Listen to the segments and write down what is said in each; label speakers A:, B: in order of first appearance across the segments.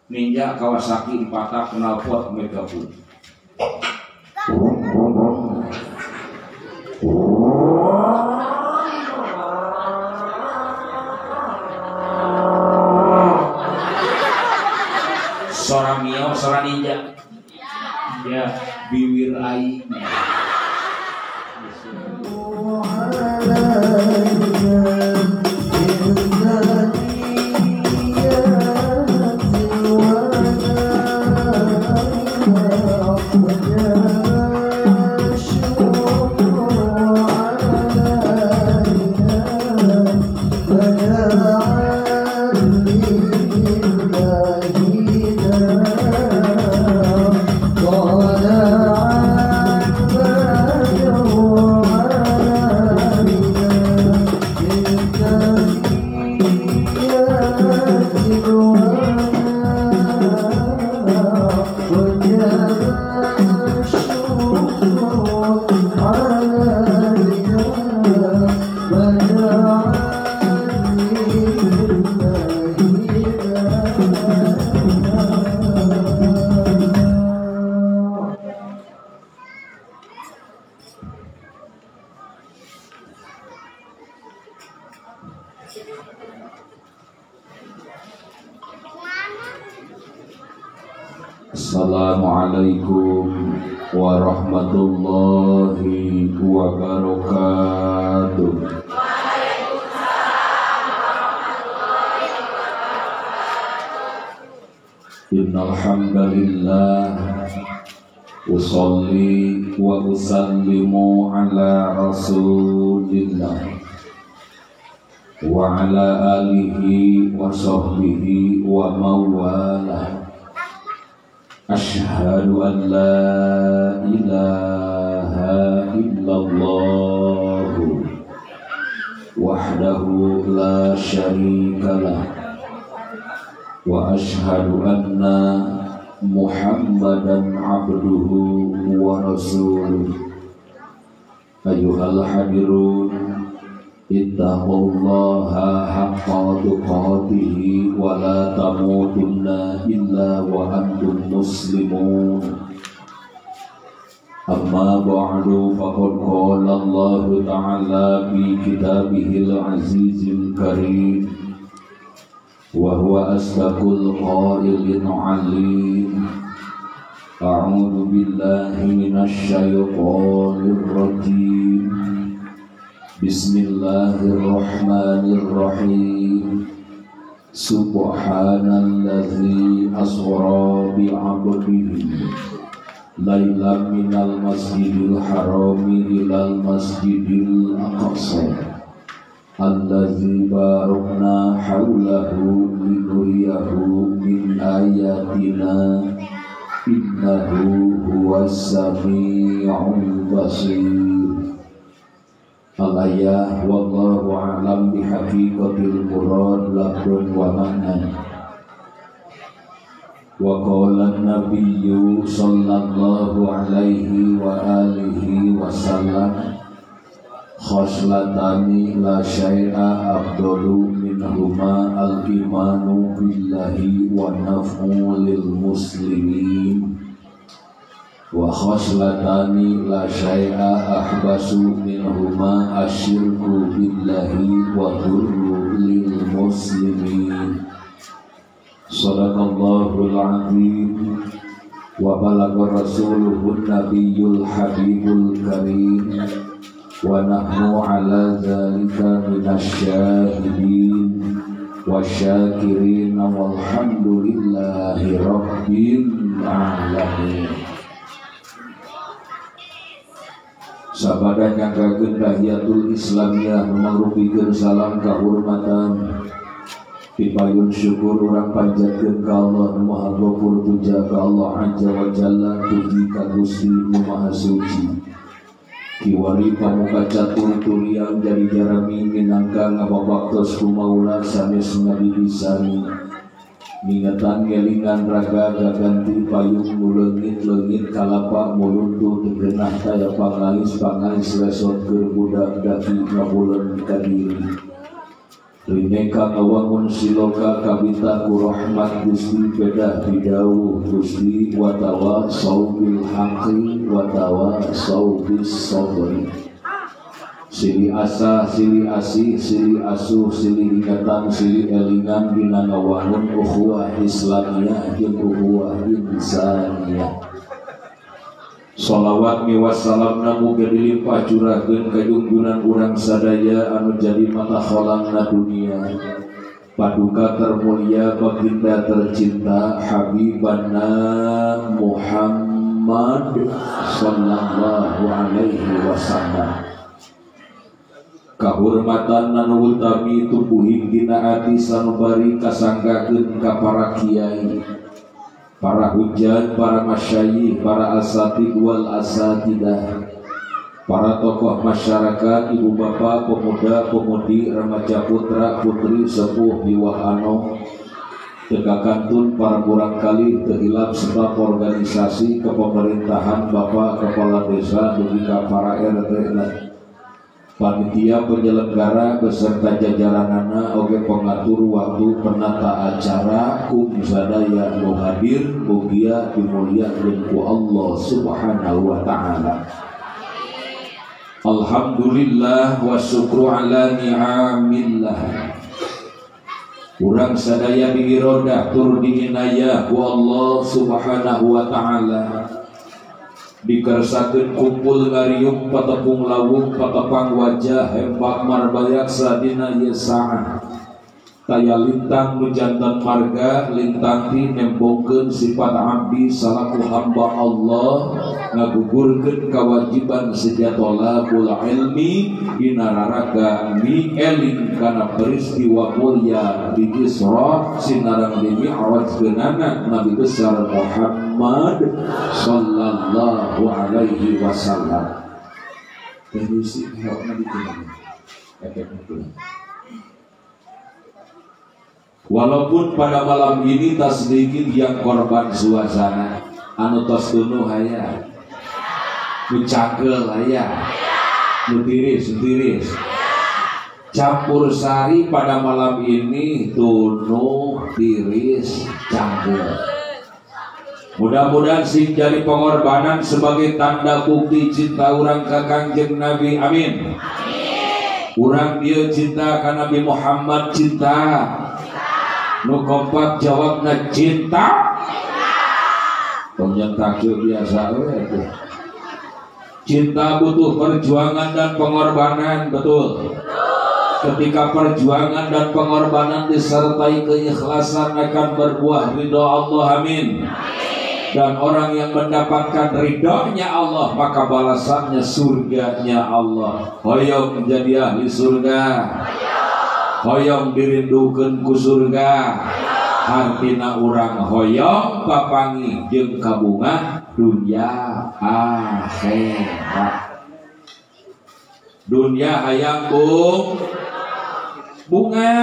A: Ninja Kawasaki 4 tak knalpot megapun. Sora mio, sora ninja. Ya, biwir ai. Assalamualaikum warahmatullahi wabarakatuh. Innal hamdalillah usolli wa usallimu ala rasulillah wa ala alihi wa sahbihi wa mawalah. Asyhadu an la ilaha illallah wahdahu la syarikalah wa asyhadu anna Muhammadan abduhu wa rasuluh. Ayyuhal hadirun, ittaqullaha haqqa tuqatih wa la tamutunna illa wa antum muslimun. Amma ba'du, faqad qala Allah ta'ala fi kitabihil azizil karim wa huwa asdaqul qailin alim. A'udzu billahi minasy syaithanir rajim. Bismillahirrahmanirrahim. Subhanalladzi asra bi'abdihi lailan minal masjidil harami ilal masjidil aqsa alladzi barakna haulahu linuriyahu min ayatina innahu huwas sami'ul basir. Al-ayah wallahu a'lam bihaqiqatil murad lafdun wa ma'nan. Wa qala an-nabiyyu sallallahu alaihi wa alihi wa sallam khoslatani la syai'a afdalu minhuma al-imanu billahi wa naf'u lil muslimin wa khoslatani la syai'a ahbasu minhuma asyirku billahi wa dhurru lil muslimin. Sadaqallahul azim wa balagha rasuluhun nabiyyul habibul karim wa nahnu ala dzalika minasyahidin wasyakirin walhamdulillahi rabbil alamin. Sabada nyanggakeun tahiyatul islamiyah mangrupikeun salam kahormatan pipayun syukur urang panjatkeun ka Allah Maha Ghafur, puja ka Allah Azza wa Jalla, puji ka Gusti Maha Suci. Kiwari pamuka catur turiang dari jarami minangka ngababaktos kumaula sanes ngadidisan ningatan ngelingan raga gaganti payung muleungit-leungit kalapa muluntu tegenah taya pangais lesot keur budak daki ngabuleun ka diri. Rineka ngawangun siloka kabita ku rahmat Gusti beda bidau Gusti watawa saubil haqi watawa saubis sabri. Sili asa, sili asih, sili asuh, sili ingatan, sili elingan dina ngawangun ukhuwah Islamiyah jeung ukhuwah insaniyah. Sholawat miwassalamna muga dilimpah curahkeun ka junjungan urang sadaya anu jadi mata kholangna dunia. Paduka termulia baginda tercinta Habibana Muhammad sallallahu alaihi wasallam. Kahormatan anu utami tumbuhin dina ati sanubari kasanggakeun ka para kiai, para hujjah, para masyayikh, para asatid wal asatidah, para tokoh masyarakat, ibu bapak, pemuda, pemudi, remaja putra, putri, sepuh, biwahano, tegakantun para kurang kali terhilap sebab organisasi kepemerintahan, bapak kepala desa, dugika para RT, panitia penyelenggara beserta jajaranana oge pengatur waktu penata acara kum sadaya nu hadir mugia dimulyakeun ku Allah Subhanahu wa taala. Alhamdulillah wa syukru ala ni'amillah. Urang sadaya biirodah tur diinayah ku Allah Subhanahu wa taala. Dikersakeun kumpul ngariung patepung lawung patepang wajah hempak marbayak sadina ieu saah. Kaya lintang nu janten marga lintang ti nembongkeun sifat abdi salaku hamba Allah ngagugurkeun kewajiban sejatola bul ilmi dina raraga mi eling kana peristiwa mulia di Isra sinarang di Mi'raj geunana Nabi besar Muhammad sallallahu alaihi wasallam. Terusi helpna dikeun. Efekna. Walaupun pada malam ini tak sedikit yang korban suasana anu tos tunu haya nu cangkel haya nu tiris campur sari pada malam ini tunu tiris cangkel. Mudah-mudahan sing jadi pengorbanan sebagai tanda bukti cinta urang ka Kangjeng Nabi. Amin. Urang dia cinta ka Nabi Muhammad cinta. Nu kompak jawabna cinta. Ternyata biasa we. Cinta butuh perjuangan dan pengorbanan, betul. Ketika perjuangan dan pengorbanan disertai keikhlasan akan berbuah ridha Allah. Amin. Dan orang yang mendapatkan ridhonya Allah maka balasannya surganya Allah. Hoyong menjadi ahli surga. Hoyong dirindukeun ku surga. Hartina urang hoyong papangi jeung kabunga dunya akhirat. Dunia hayang bunga,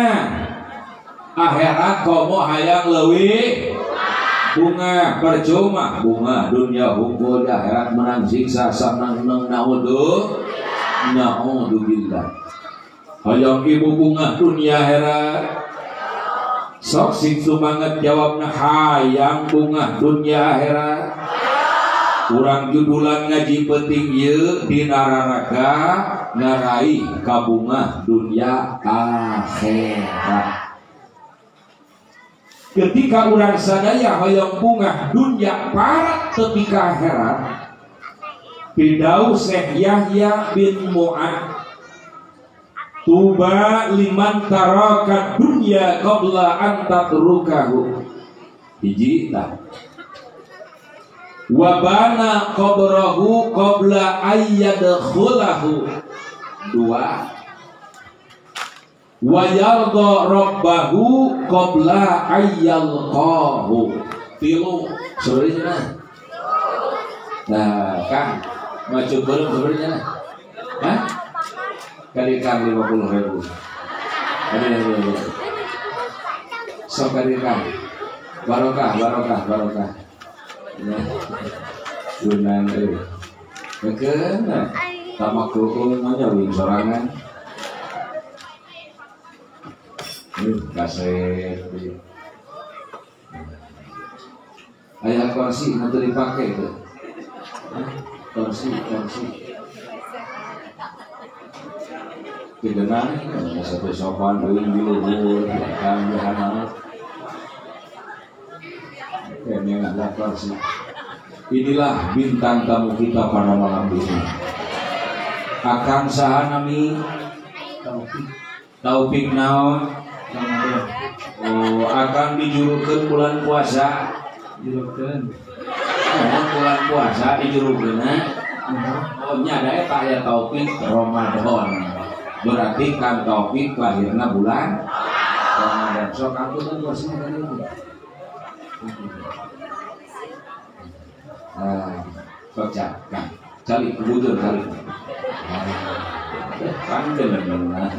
A: akhirat komo hayang leuwih bunga. Percuma bunga dunia hukum akhirat menang siksa sanang naudzubillah. Hayang ibu bunga dunia akhirat. Sok sing sumanget jawabna hayang bunga dunia akhirat. Urang judulan ngaji penting ieu dina raraga ngarai ka bunga dunia akhirat. Ketika urang sadaya hayang bunga dunia parat tepi ka akhirat, pidau Syekh Yahya bin Mu'ad, tuba liman taraka dunya qabla an tatrukahu. Hiji tah. Wa bana qabrahu qabla ayyadkhulahu. Dua. Wa yarda rabbahu qabla ayyalqahu. Tilu. Sebenarnya. Nah, kan maju belum sebenarnya. Hah? Kalikan 50.000. Ada. Sokarikan. Barokah. Gunan Mungkin tamak rukun aja wing sorangan. kaset. Aya kursi nanti dipakai tuh. Kursi. Kedengar, sampai sopan doing dulu, kan jahanam. Kayaknya nggak kursi. Inilah bintang tamu kita pada malam ini. Akang sahanami Taufik naon. Oh, akan dijurukeun bulan puasa. Jurukeun. Bulan puasa dijurukeun. Oh, nya ada eta aya Taufik Ramadan. Berarti Kang Taufik lahirna bulan Ramadan. Sok angkutan puasanya dari itu. Baca kan. Cari bujur cari. Pandai benar.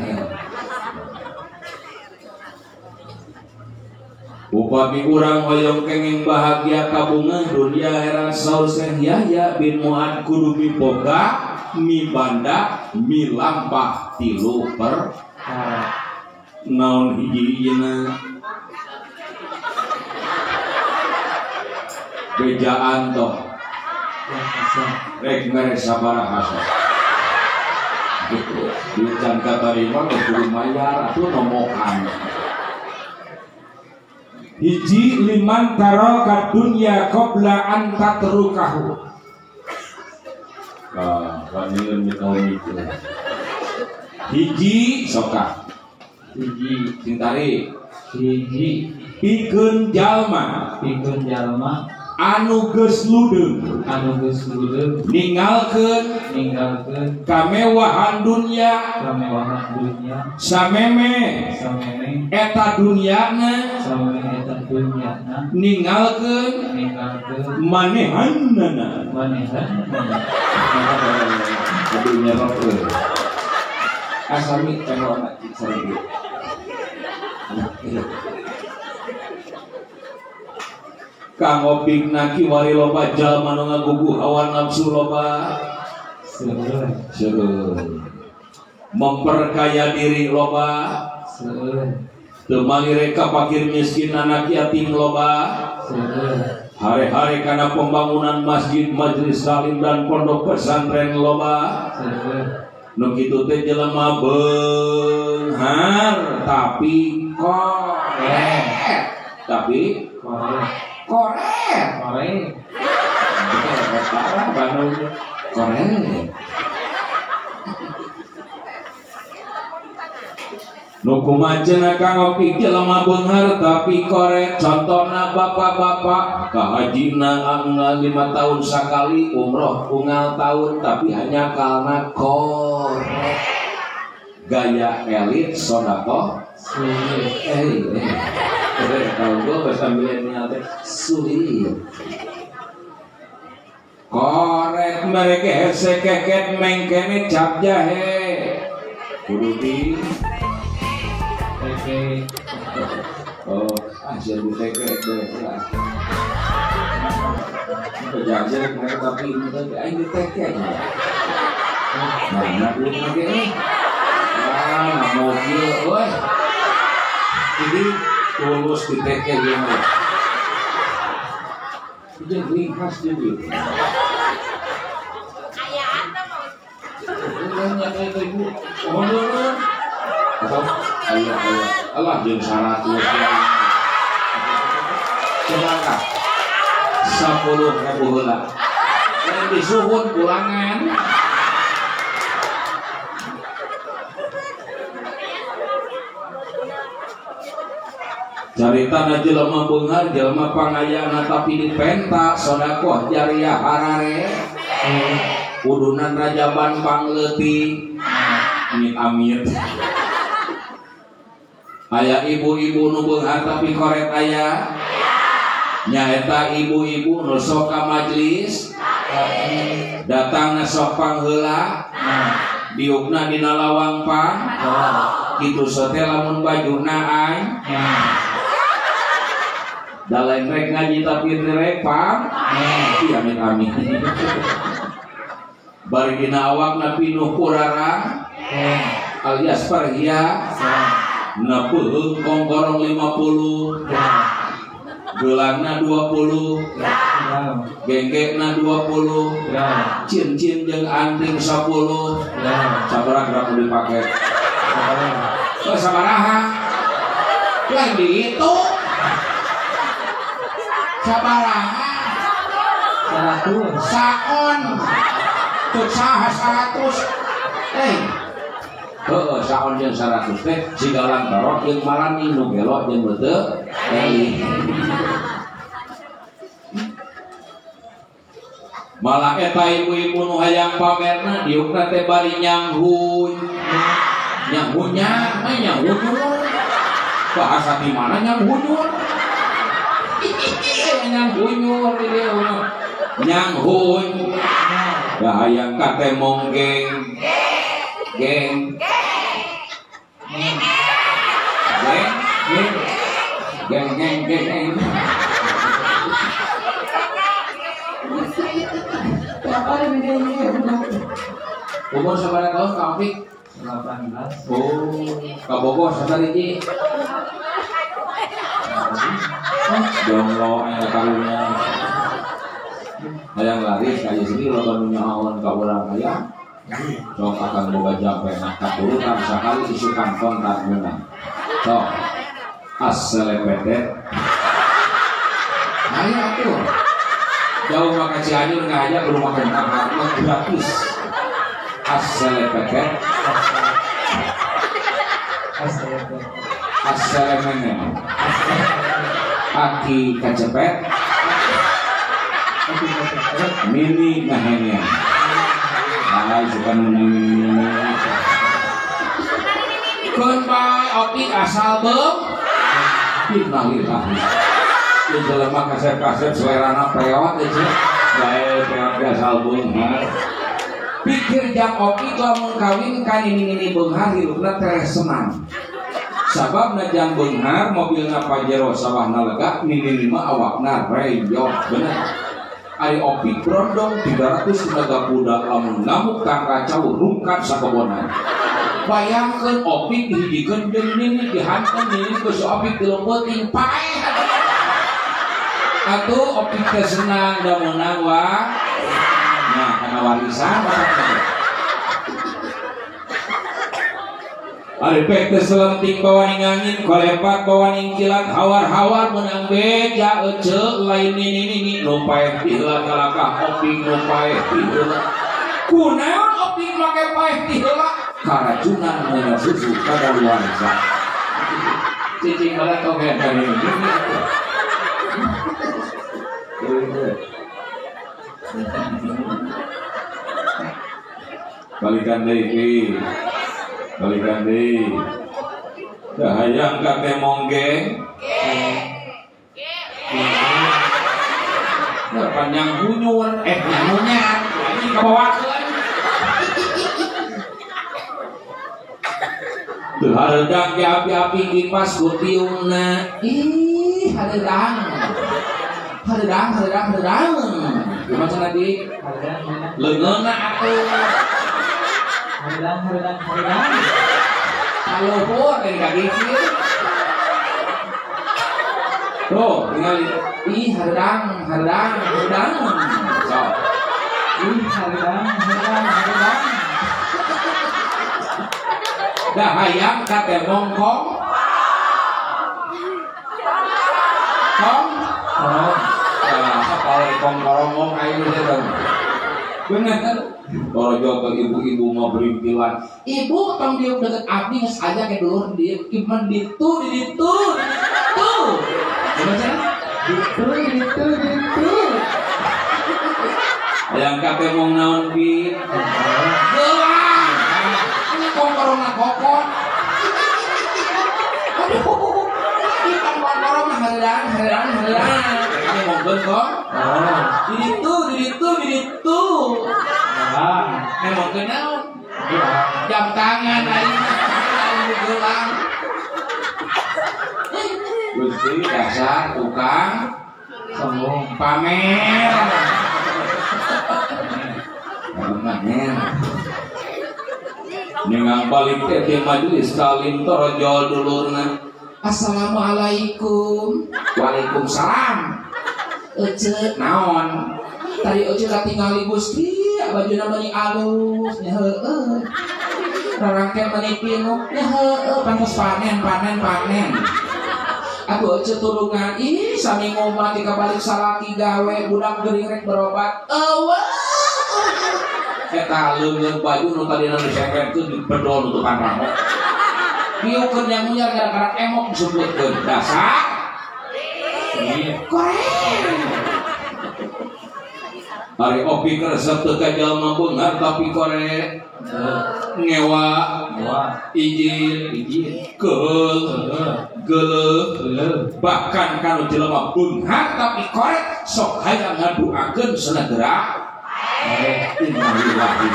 A: Upami urang hoyong kenging bahagia kabungan dunia era Saul Syekh Yahya bin Mu'ad kudu miboga mi banda mi lampah tilu per naon hiji-hijina bejaan toh rek mere sabaraha gitu diucan katarima kudu mayar atuh nomokan hiji liman taro kadunya qabla an tatrukahu. Wanyeun mitau itu. Hiji soka. Hiji cintari. Hiji pikeun jalma anu geus ludeung ninggalkeun kamewahan dunya sameme eta dunyana ninggalkeun manehanna dunya rokeuh asami kana anak sareng Kang opik naki wari loba jalma nu ngagugu hawa nafsu loba seueur memperkaya diri loba seueur teu malireka fakir miskin anak yatim loba seueur hari-hari kana pembangunan masjid majelis salim dan pondok pesantren loba seueur nu kitu teh jelema beunghar tapi korek nu kumaceuna Kang Opik jelema beunghar tapi korek contona bapak-bapak kahajina anggal 5 tahun sakali umroh unggal tahun tapi hanya karena korek gaya elit sodako kalau gue bahasa milenial teh sulit korek mereka hese keket mengkene cap jahe kudu di teke hasil di teke lah kejajar mereka tapi ini tadi ayo di teke mana duit lagi mobil woi jadi tulus di teke gimana itu ringkas jadi ayaan mau nanya ibu Allah jeung 100 coba 10.000 heula yang disuhun pulangan caritana jelema beunghar jelema pangayana tapi dipenta sodakoh jariah harare kudunan rajaban pangleutik amit-amit aya ibu-ibu nu beunghar tapi korek aya nyaeta ibu-ibu nu sok ka majelis datangna sok pangheula diukna dina lawang pang kitu sote lamun bajuna ay da lain rek ngaji tapi rek pam ieu amit-amit bari dina awakna pinuh kurarang alias perhias Nepeuheung kongkorong 50. Gelangna 20. Genggekna 20. Cincin jeung anting 10. Sabaraha gerak dipake? Sabaraha? Lain di itu. Sabaraha? 100. Saon. Teu saha 100. Saon jeung 100 teh siga lantarok jeung malani nu gelo jeung teu malah eta ibu-ibu nu hayang pamerna diukna teh bari nyanghuny nyanghunyur bahasa di mana nyanghunyur nyanghunyur nyanghuny da hayang kate monggeng geng umur sabaraha tahun Kak Opik? 18. Kak Bogo sabariji? Jomblo aya kalunya. Hayang laris kaya sini loba nu nyahoon ka urang aya. Sok akan boga jampe nah katurutan sakali isukan kontak menang. Sok aselepetet. Ayo atuh. Jauh makan Cianjur enggak aja belum makan makanan gratis. Aselepetet. Aselemene. Aki kacepet. Mini nahenya. Ay, suka menang. Keun bae Opik asal beung. Innalillahi. Ieu jelema kasep-kasep selerana peot teh cenah. Bae peot asal beung. Pikir jang Opik lamun kawin ka nini-nini beunghar hirupna teh senang. Sababna jang beunghar mobilna Pajero sawahna lega, nini mah awakna reyok bener. Ari Opik brondong 300 tenaga kuda lamun ngamuk kang kacau rungkat sakebonan. Bayangkeun Opik dihijikeun jeung nini dihantam nini geus Opik teu peuting pae. Atuh Opik teh senang da meunang wah. Nah, kana warisan ari pek teh selenting bawaning angin, kolepat bawaning kilat, hawar-hawar menang beja ece lain nini nu paeh diheula kalakah Opik nu paeh diheula. Kunaon Opik make paeh diheula? Karacunan meunang susu kadaluarsa. Cicing bala toge dari ini. Balikan deui. Balikan deui. Da hayang kate monggeng. Da panjang bunyur, nyanyunyar. Ini kabawakeun. Teu hareudang ge api-api kipas ku tiungna. Ih, hareudang. Hareudang. Gimana tadi? Leungeunna atuh. Hareudang. Kaluhur dari kaki kieu. Tuh, tinggal ih hareudang. Sok. Ih hareudang. Da hayang kate mongkong. Kalau kongkorong ayo teh. Bener kan? Kalau jauh ke ibu-ibu mau berintilan, ibu tong diuk deket abdi nges aja ke dulur dia, iman ditu. Gimana? Ditu. Yang kate mong naon bi? Gelang. Ini kongkorongna kokot. Aduh. Ikan kongkorong hareudang. Ini mau bengkok. Di ditu. Memang kenal jam tangan aing gelang. Gusti dasar tukang sombong pamer. Ningang balik teh di majelis talim torojol dulurna. Assalamualaikum. Waalaikumsalam. Ece naon? Tadi ece katingali Gusti, bajuna meuni alus nya heueuh. Rarangkeun meuni pinuk nya heueuh, pantos panen. Aku ece tulungan ih sami ngomong tika balik salaki gawe budak geuring rek berobat. Eueuh. Eta leungeun baju nu tadina disengketkeun di bedol nutupan rambut. Piukeun yang munyar gara-gara emok disebutkeun dasar. Korek. Ari opi keresep teu ka jalma beungar tapi korek. Ngewa izin geuleuh bahkan kanu jelema beunghar tapi korek sok hayang ngaduakeun sanegara. Innalillahi.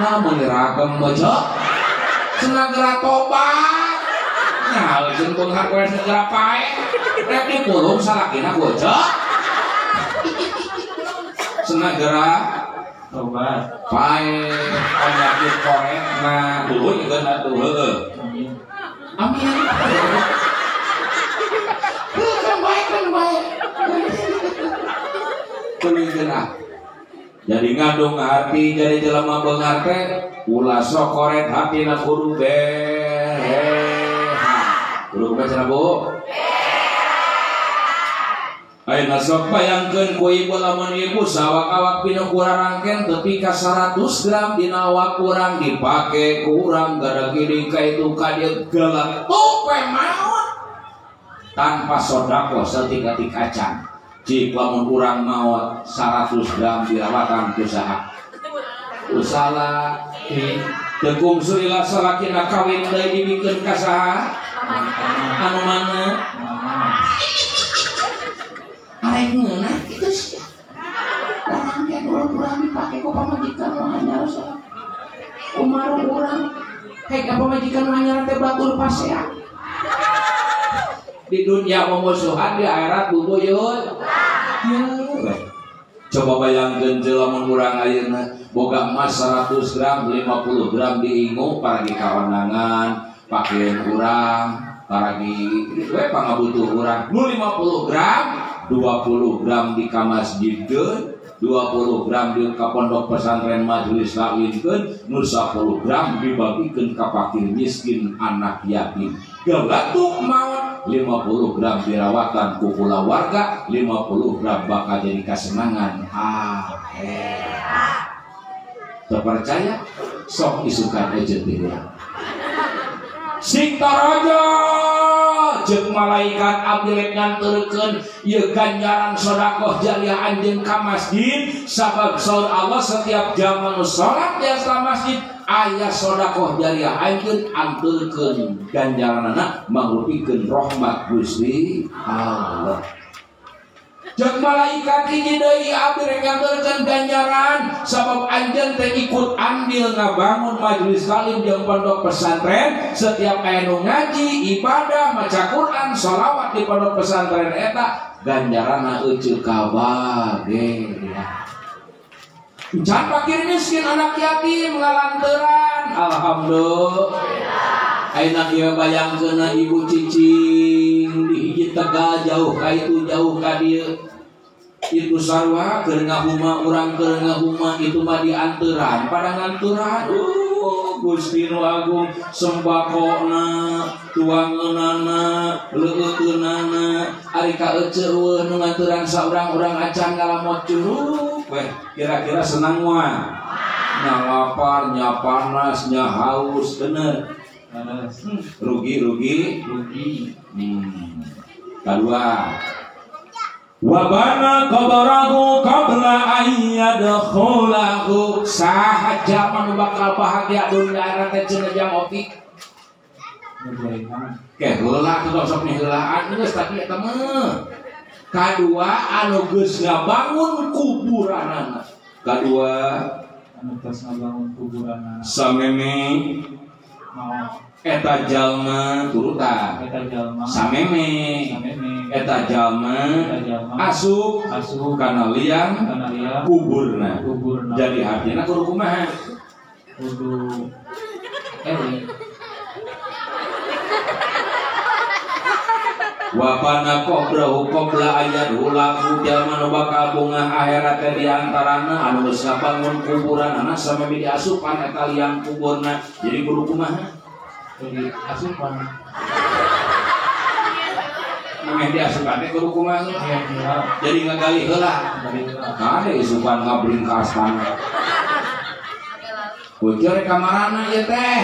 A: Namun ragam baca senagara tobat nyaleun beunghar koe senagara pae rek dipulung salakina bocah senagara tobat pae penyakit korek na dulu juga atuh heueuh amin kan baik kuningeun ah jadi ngadung hati jadi jelema beunghar teh ulah sok korek hatina kudu kudu baca Bu ayeuna sok bayangkeun ku ibu lamun ibu sawak-awak pinu kurarangkeun tepi ka 100 gram dina awak urang dipake ku urang gara gini ka itu ka dieu geuleuh tupe maot tanpa sedekah satik-atik acan jik lamun urang maot 100 gram dirawatan ku saha usaha tekung surila salakina kawin deui dibikeun ka saha anu mana arek ngeunah kitu sia larang ge urang dipake ku pamajikan nu anyar saha umar urang hek pamajikan nu anyar teh batur pasea di dunia memusuhan di akhirat bubuyut coba bayangkeun lamun urang ayeuna boga emas 100 gram 50 gram diingu paragi kawandangan pakaian urang paragi we pangabutuh urang nu 50 gram 20 gram di ka masjidkeun 20 gram di ka pondok pesantren majelis lawinkeun nu 10 gram dibagikeun ka fakir miskin anak yatim galatuk maot 50 gram dirawatan ku kulawarga 50 gram bakal jadi kesenangan akhirat terpercaya sok isukan aja dia sing taraja jeung malaikat abdi rek nganterkeun ieu ganjaran sedekah jariah anjeun ka masjid sabab saur Allah setiap zaman salat di asal masjid aya sedekah jariah anjeun anterkeun ganjaranna mangrupikeun rahmat Gusti Allah. Jeung malaikat hiji deui abdi rek nganterkeun ganjaran sabab anjeun teh ikut andil ngabangun majelis talim jeung pondok pesantren setiap aya nu ngaji ibadah maca Quran shalawat di pondok pesantren eta ganjaranna euceul ka bage can fakir miskin anak yatim ngalanteuran alhamdulillah ayeuna ieu bayangkeun ibu cicing di hiji Tegal jauh ka itu jauh ka dieu itu sarua keur ngahuma urang keur ngahuma itu mah dianteran pada nganteran Gusti nu agung sembakona tuangeunana leueuteunana ari ka ece nu nganteran saurang-urang acan ngalamot curug weh kira-kira senang moal nya lapar nya panas nya haus bener rugi kedua wabana qabarahu qabla ayyadkhulahu sahaja manu bakal bahagia dunia akhirat teh cenah jang opik ke heula teu sok heulaan geus tapi eta mah kadua anu geus ngabangun kuburanana kadua anu geus ngabangun kuburanana sameme eta jalma turutan sameme eta jalma asup kana liang kuburna jadi artinya kudu kumaha kudu Wapana kobrahu kobra ayat hulaku jalma nu bakal bunga akhirat di antarana anu geus ngabangun kuburan anak sama di asupan eta liang kuburna jadi kudu kumaha di asupan mangeh di asupan teh kudu kumaha jadi ngagali heula nah ada asupan ngabring ka astana bocor kamarana ieu teh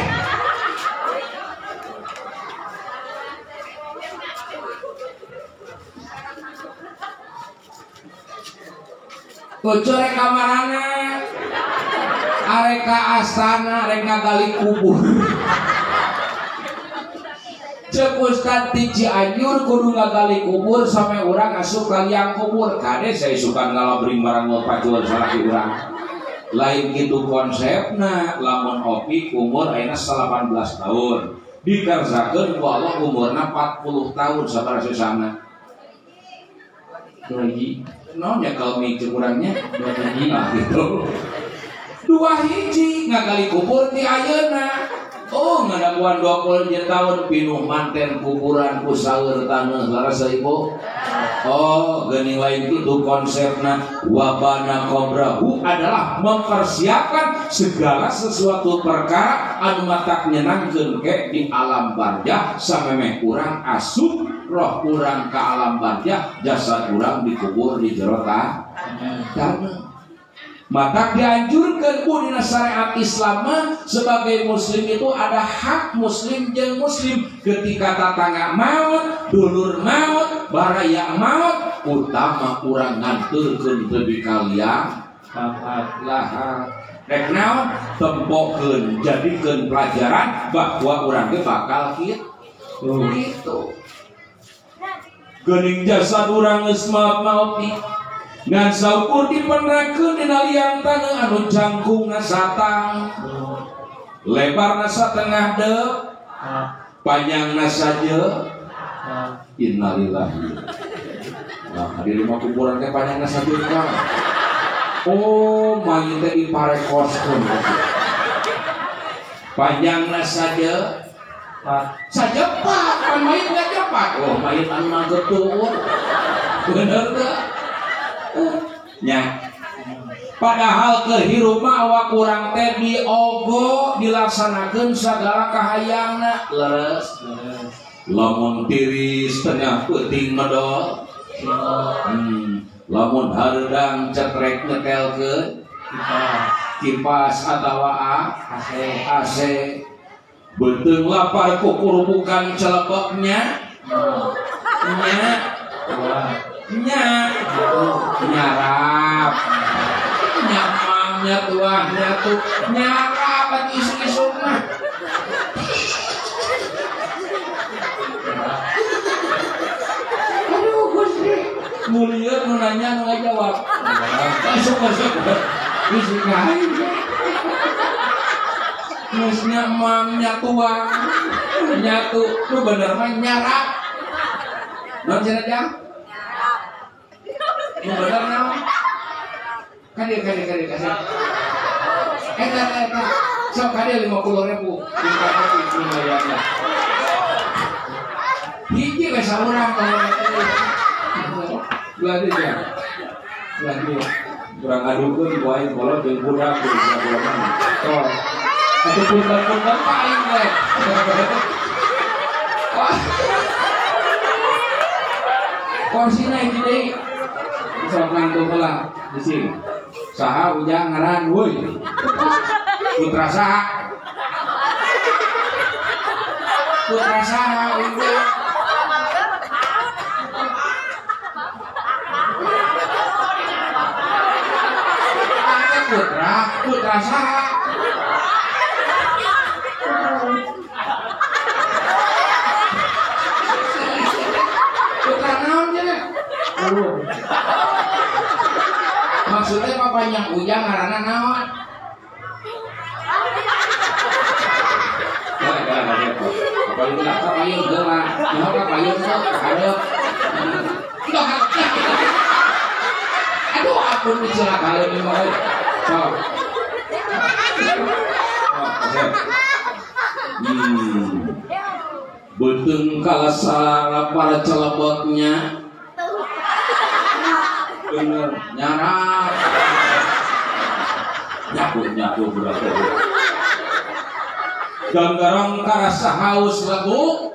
A: bocor kamarana areka astana arek ngagali kubur cek Ustad di Cianjur kudu ngagali kubur sampai urang asup ka liang kubur kade saya suka ngalabring barang mau pacuan salaki urang lain gitu konsepna lamun opi umur ayeuna 18 tahun dikerjakeun ku Allah umurna 40 tahun sabaraha sesana lagi nonya kalau mikir kurangnya nah gitu 2 hiji ngagali kubur di ayeuna oh ngadaguan 20 tahun pinuh manten kuburan ku saeur taneuh larasa ibu oh geuning lain itu konsepna wabana kobrahu adalah mempersiapkan segala sesuatu perkara anu matak nyenangkeun ke di alam barzah samemeh urang asup roh urang ke alam barzah jasad urang dikubur di jero taneuh maka dianjurkan ku dina syariat Islam sebagai muslim itu ada hak muslim jeung muslim ketika tatangga maut, dulur maut, baraya maut, utama urang nganturkeun teu kalian lah rek naon tempokeun jadikeun pelajaran bahwa urang ge bakal kitu geuning jasad urang geus maut ngan saukur dipenakeun dina liang taneuh anu jangkungna satang lebarna satengah deuk panjangna sajeu innalillahi nah di rumah kuburan teh panjangna sajeu kan oh mayit teh diparekoskeun panjangna sajeu sajepat kan mayit enggak cepat oh mayit anu nanggeuteuh bener teh nya padahal kehirup mah awak urang teh diogo dilaksanakeun sagala kahayangna leres lamun tiris tengah peuting medol lamun hareudang cetrek nyetelkeun kipas atawa AC beuteung lapar ku kurubukan celebeknya nyarap nyamangnya tuahnya tuh nyarap at isu-isu mah aduh Gusti mulia nu nanya nu ngajawab masuk isi kain geus nyamangnya tuang nyatu lu bener mah nyarap non cenah bener naon kade kasih eta sok kade 50.000 dibayarnya hiji we saurang belanja kurang adukeun poe kolot jeung budak di bulan tol atuh punten paling we korsina hiji deui sok ngantuk heula di sini. Saha ujang ngaran weuy. Putra saha? Putra saha ujang? Putra saha? Putra naon cenah? Maksudnya apa panjang ujang ngaranna naon? Paling enggak kapayun heula. Nyaho kapayun teh hadeup. Aduh ampun dicelakakeun ieu mah. Sok. Betung kalasara para celebotnya bener nyarap nyaku berapa ganggarang karasa haus lagu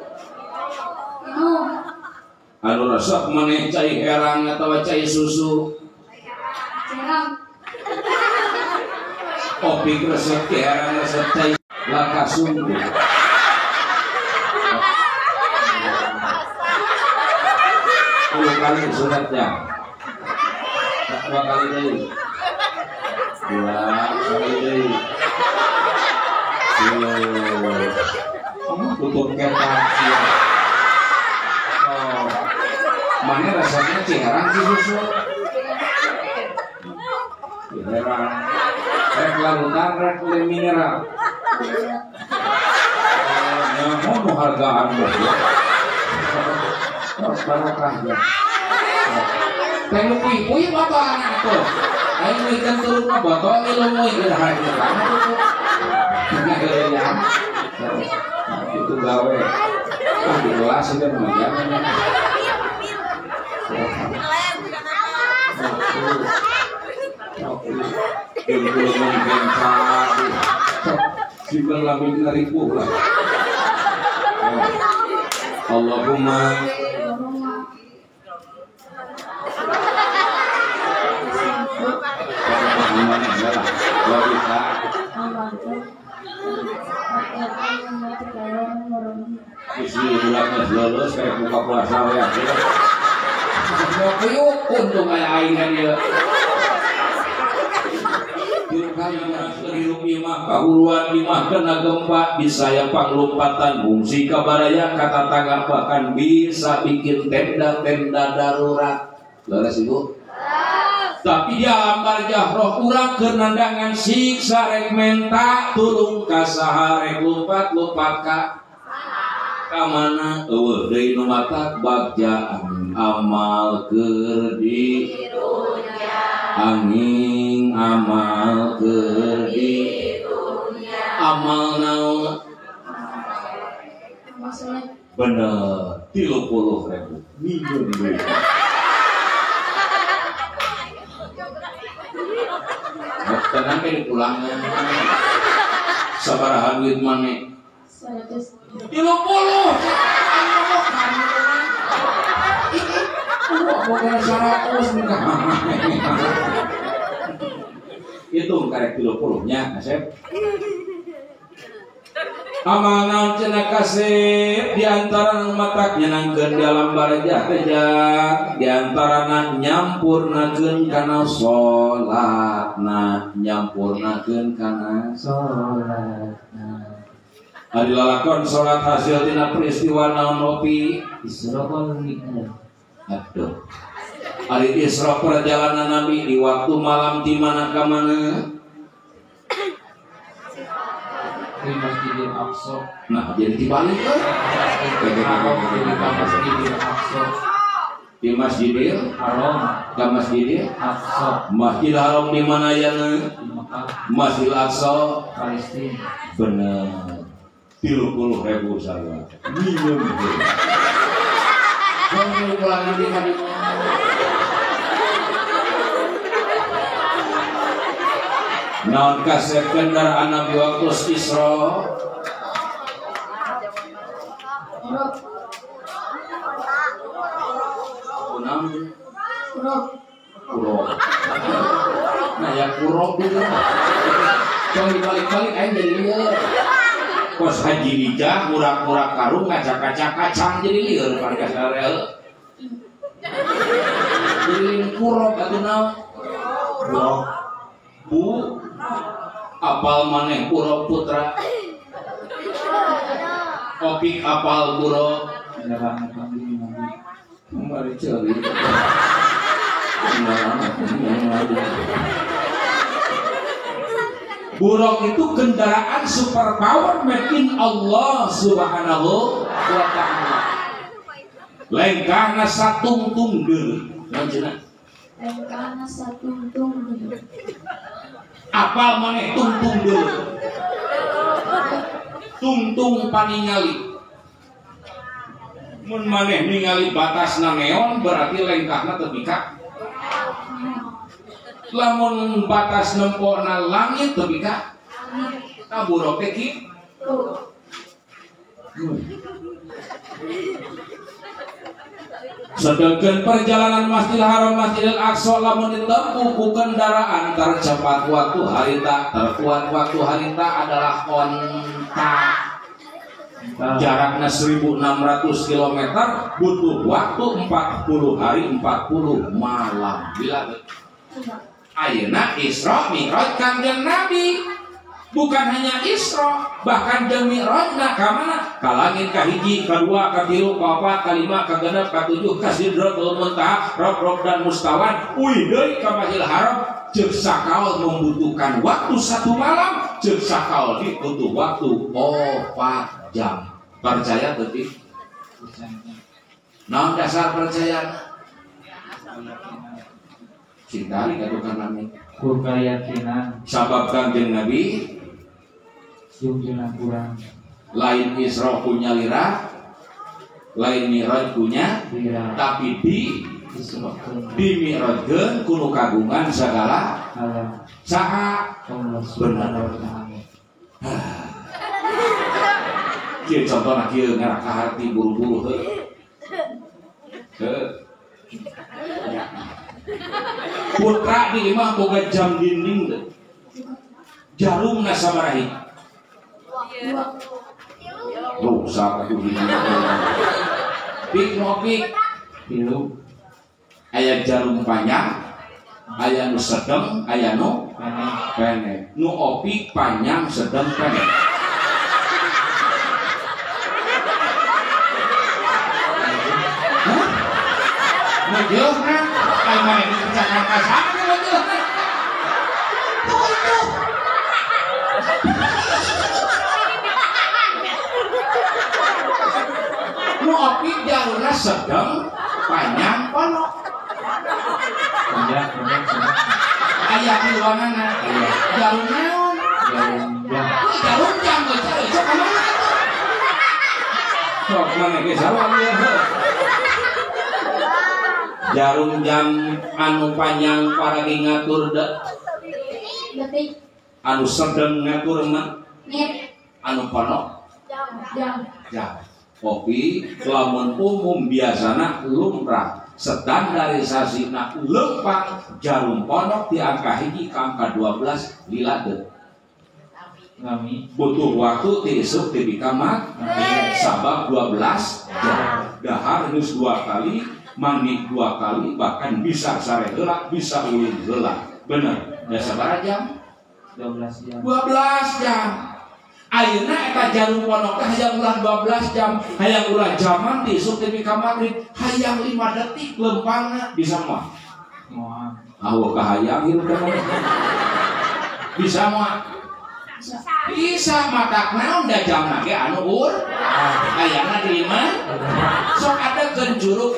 A: anu resep maneh cai herang atawa cai susu kopi resep herang resep cai laka sungguh kali suratnya 2 kali deui 2 kali deui tutup ketak mana rasanya ciherang si susu ciherang rek larutan rek mineral mau hargaan barokahnya telu pipi botol anak tuh aing ikan turun ke botol ilmu ikan hari kamu tuh itu gawe di kelas sudah mengajar simpan labing ngaripu lah Allahumma isi bulan lulus kayak buka puasa ya yuk untung kayak aing kan ya hirup imah kahuruan imah kena gempa bisa yang panglumpatan fungsi kabaraya kata tangga bahkan bisa bikin tenda-tenda darurat leres ibu tapi dia ambarjah roh urang kenandangan siksa rek menta tulung kasaha rek lumpat ka kamana eueuh deui nu matak bagja amal keur di angin amal keur di amal naon bener 30.000 miliar deui tenang ke pulangan sabaraha duit maneh 130 itu karek 30 nya Asep amal naon cenah kasep diantara matak nyenangkeun dalam barajah tejak diantarana nyampurnakeun kana salatna nyampurnakeun kana salatna ari lalakon salat hasil tina peristiwa naon opi Isra'ul Mi'raj aduh ari Isra perjalanan Nabi di waktu malam di mana ka mana di Masjidil Aqsa. Nah, jadi dibalik kan? Di Masjidil Haram, ke Masjidil Aqsa. Masjidil Haram di mana ya? Masjidil Aqsa, Palestina. Benar. 30.000 saya. Minum. Jangan pulang di Madinah. Naon kasep kendaraan Nabi waktu Isra kurok nah ya kurok gitu jangan dibalik-balik aja jadi liar kos haji lijah murah-murah karung ngacak-ngacak kacang jadi liar kan kasarel jadi kurok atau naon kurok bu apal maneh pura putra opik apal buro kembali ceri buruk itu kendaraan super power made Allah subhanahu wa ta'ala lain karena satung-tung deh
B: karena satung-tung deh
A: apal maneh tung-tung dulu tungtung paningali. Mun maneh ningali batasna neon berarti lengkahna teu bika. Lamun batas nempona langit teu bika. Kaburok teh kitu. Sedangkan perjalanan Masjidil Haram Masjidil Aqsa lamun ditempuh ku kendaraan tercepat waktu harita, terkuat waktu harita adalah onta. Jaraknya 1600 km butuh waktu 40 hari 40 malam. Bila ayeuna Isra Mi'raj Kanjeng Nabi bukan hanya Isra, bahkan demi Mi'rajna ka mana? Ka langit ka hiji, ka dua, ka tilu, ka opat, ka lima, ka genep, ka tujuh, ka Sidratul Muntaha, Rob dan Mustawan, uih deui ka Masjidil Haram. Ceuk sakaol membutuhkan waktu 1 malam, ceuk sakaol butuh waktu 4 jam. Percaya teu? Naon dasar percaya? Cintari kadukan nami.
C: Ku keyakinan
A: Sabab Kanjeng Nabi
C: junjungan kurang
A: lain Isra punya lira, lain Mi'raj punya
C: lira,
A: tapi di
C: disebabkan
A: Mi'rajkeun kuno kagungan segala
C: Allah
A: saha
C: Allah Subhanahu wa ta'ala.
A: Kieu contohna kieu ngarak ka harti buru-buru teh. Putra di imah boga jam dinding teh. Jarumna sabaraha? Rusak atuh dinding. Pik ngopik
C: Tilu
A: aya jarum panjang, aya nu sedeng, aya nu pendek. Nu opik panjang, sedeng, pendek. Ngejeuhna ai mane dikerjakan ka sana ngejeuhna. Tuh itu. Nu opik jaruna sedeng, panjang, pondok.
C: panjang
A: Aya di ruanganna. Jarum naon? Jarum jam geus cek ka mana atuh? Sok mane ge sarua ieu. Jarum jam anu panjang paragi ngatur
B: detik,
A: anu sedeng ngatur
B: menit,
A: anu pondok
B: jam,
A: jam. Kopi lamun umum biasana lumrah standarisasina lempang jarum pondok di angka hiji ka angka 12 lila deuk.
C: ngami
A: Butuh waktu ti isuk ti bikamat sabab 12 jam. Dahar geus 2 kali, mandi 2 kali, bahkan bisa sare heula, bisa ulin heula. Bener. Da sabaraha jam?
C: 12 jam
A: 12 jam. Ayeuna eta jarum pondok teh hayang ulah 12 jam, hayang ulah jaman ti isuk ti ka magrib, hayang 5 detik lempangna bisa moal.
C: moal
A: Awo kahayang ieu teh. Bisa moal. Bisa matak naon da jamna ge anu ayana di imah. Sok adegeun juru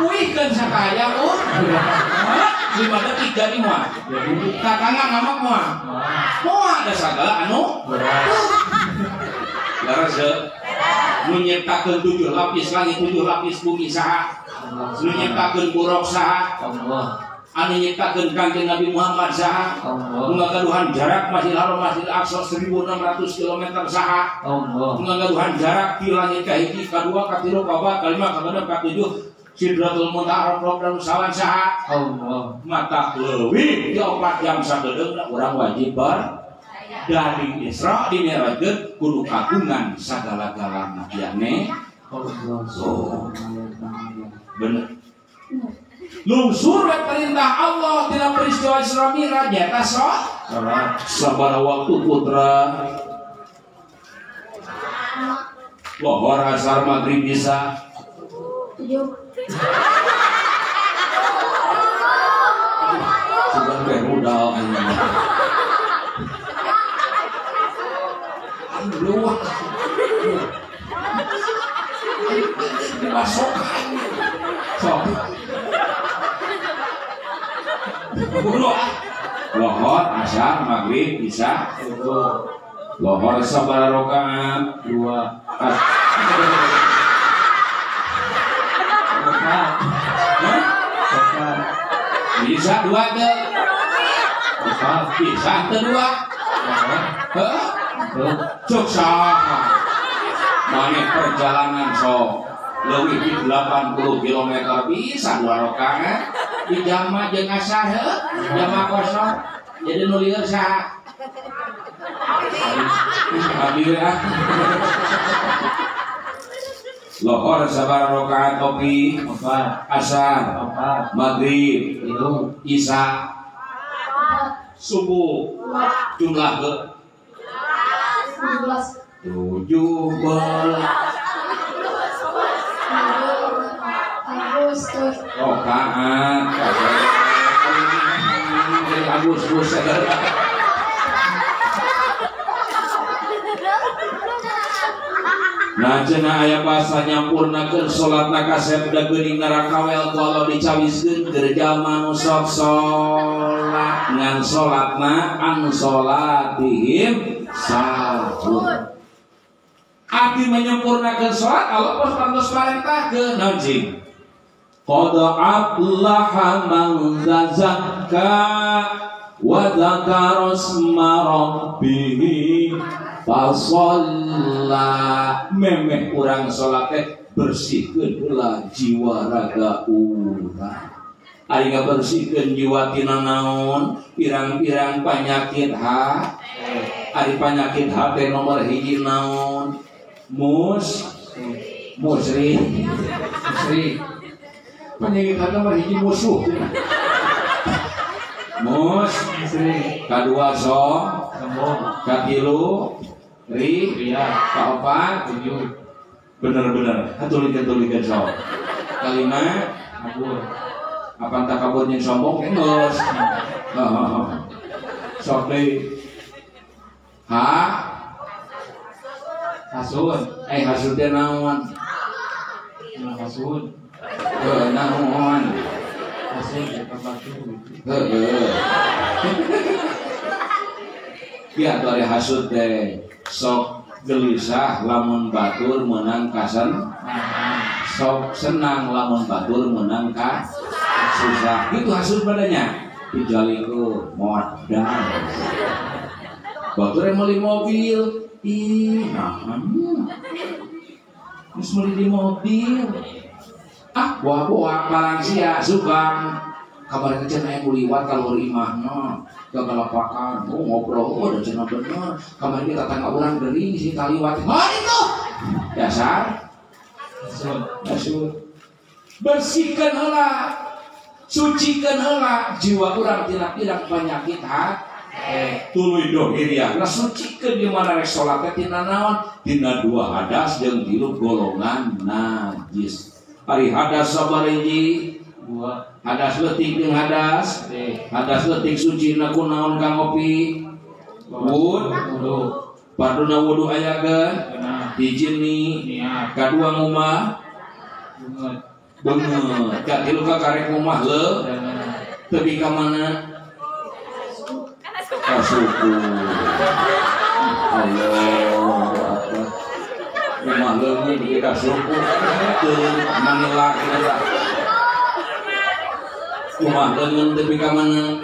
A: kuihkeun sakahayang 5 detik jadi moal. Kakangna ngamak moal. Moal da sagala anu laras nu nyiptakeun 7 lapis langit 7 lapis bumi saha? Nu nyiptakeun buruk saha?
C: Allah
A: Anu nyiptakeun Kanjeng Nabi Muhammad saha? Nu ngagaduhan jarak Masjidil Haram Masjidil Aqsa 1600 km saha?
C: Allah
A: Nu ngagaduhan jarak ti langit ka hiji ka dua ka tilu ka opat ka lima ka genep ka tujuh Sidratul Muntaha Rob dan Mustawan saha?
C: Allah
A: Mata leuwih 4 jam sagedeungna urang wajib dari Isra di Mi'rajkeun kudu kagungan sagala-galana yakni
C: Allah Subhanahu wa ta'ala.
A: bener. Lungsur perintah Allah tina peristiwa Isra Mi'raj eta salat sabaraha waktu putra lohor asar maghrib bisa
B: 7,
A: sudah bermodal anjing luwak dimasukkan sok lohor asar maghrib bisa Lohor sabaraha rakaat?
C: 2.
A: Bisa 2 teh? Bisa teh 2? Heh? Cuk saha? Maneh perjalanan sok leuwih di 80 km bisa 2 rakaat di jama jeung asar heuh jama kosong jadi nu lieur saha abdi ah lohor sabaraha rakaat kopi
C: 4.
A: asar
C: 4.
A: maghrib
C: 3.
A: isya subuh jumlah ke 17
B: Agustus.
A: Rokaat Agustus nah cenah aya basa nyampurnakeun salatna kasepda geuning narakawel kalau dicawiskeun gereja manu sok salat ngan salatna an salatihim sahur. Abdi menyempurnakeun salat Allah pos pantos parentahkeun naon qad aflaha man zakka wa dzakara isma rabbih fasalla. Memeh urang salat teh bersihkeun heula jiwa raga urang. Ari ngabersihkeun jiwa tina naon? Pirang-pirang panyakit ari panyakit hati nomor hiji naon? Musrik. Penyakit hati nomor hiji musuh. Musrik. Kadua sombong. Katilu ria. Kaopat bener-bener. Hatulikeun sok. Kalima kabur. Apaan tak kabur yang sombong geus. Sok deui. Hasud. Hasud teh naon?
C: Hasud.
A: Naon?
C: Hasud eta batu.
A: Ya tuh ada hasud teh sok gelisah lamun batur menang kasen. Sok senang lamun batur menang ka susah. Itu hasud padanya. Dijaliku modal. Batur meuli mobil, terus meuli di mobil. Buah-buah Malaysia subang. Kabar kecil aya liwat kalau imahna, gagalapakan, ngobrol, udah cenah bener. Kabar kita tangga urang geuring si kaliwat. Itu. Dasar. Hasud. Bersihkeun heula. Sucikeun heula jiwa urang tina pirang penyakit tuluy dohiriah na sucikeun di mana rek salat teh tina naon? Tina 2 hadas jeung 3 golongan najis. Ari hadas sabariji 2 hadas leutik jeung hadas leutik sucina kunaon ka ngopi wudu paduna wudu ayakeun hiji niat kadua ngumah beungeut katilu ka karek ngumah leuh teu ka mana ka suku Allahu akbar ngumah leuh teu ka suku teu manila kita ngumah leuh teu ka mana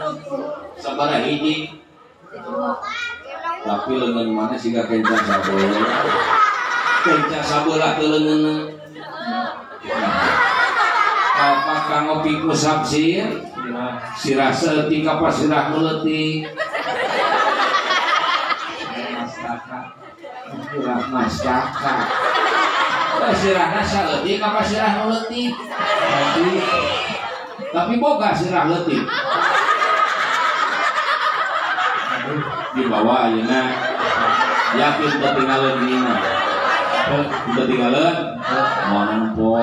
A: sabaraha hiji tapi leungeun mana siga kenca sabeula teu leungeun apakah ngopi ku sabsir sirah seetik apa sirah meletik sirah mastaka sirahna saeutik apa sirah meletik tapi boga sirah letik di bawah ayeuna yakin teu tinggalin dina teu tinggalin moal nempok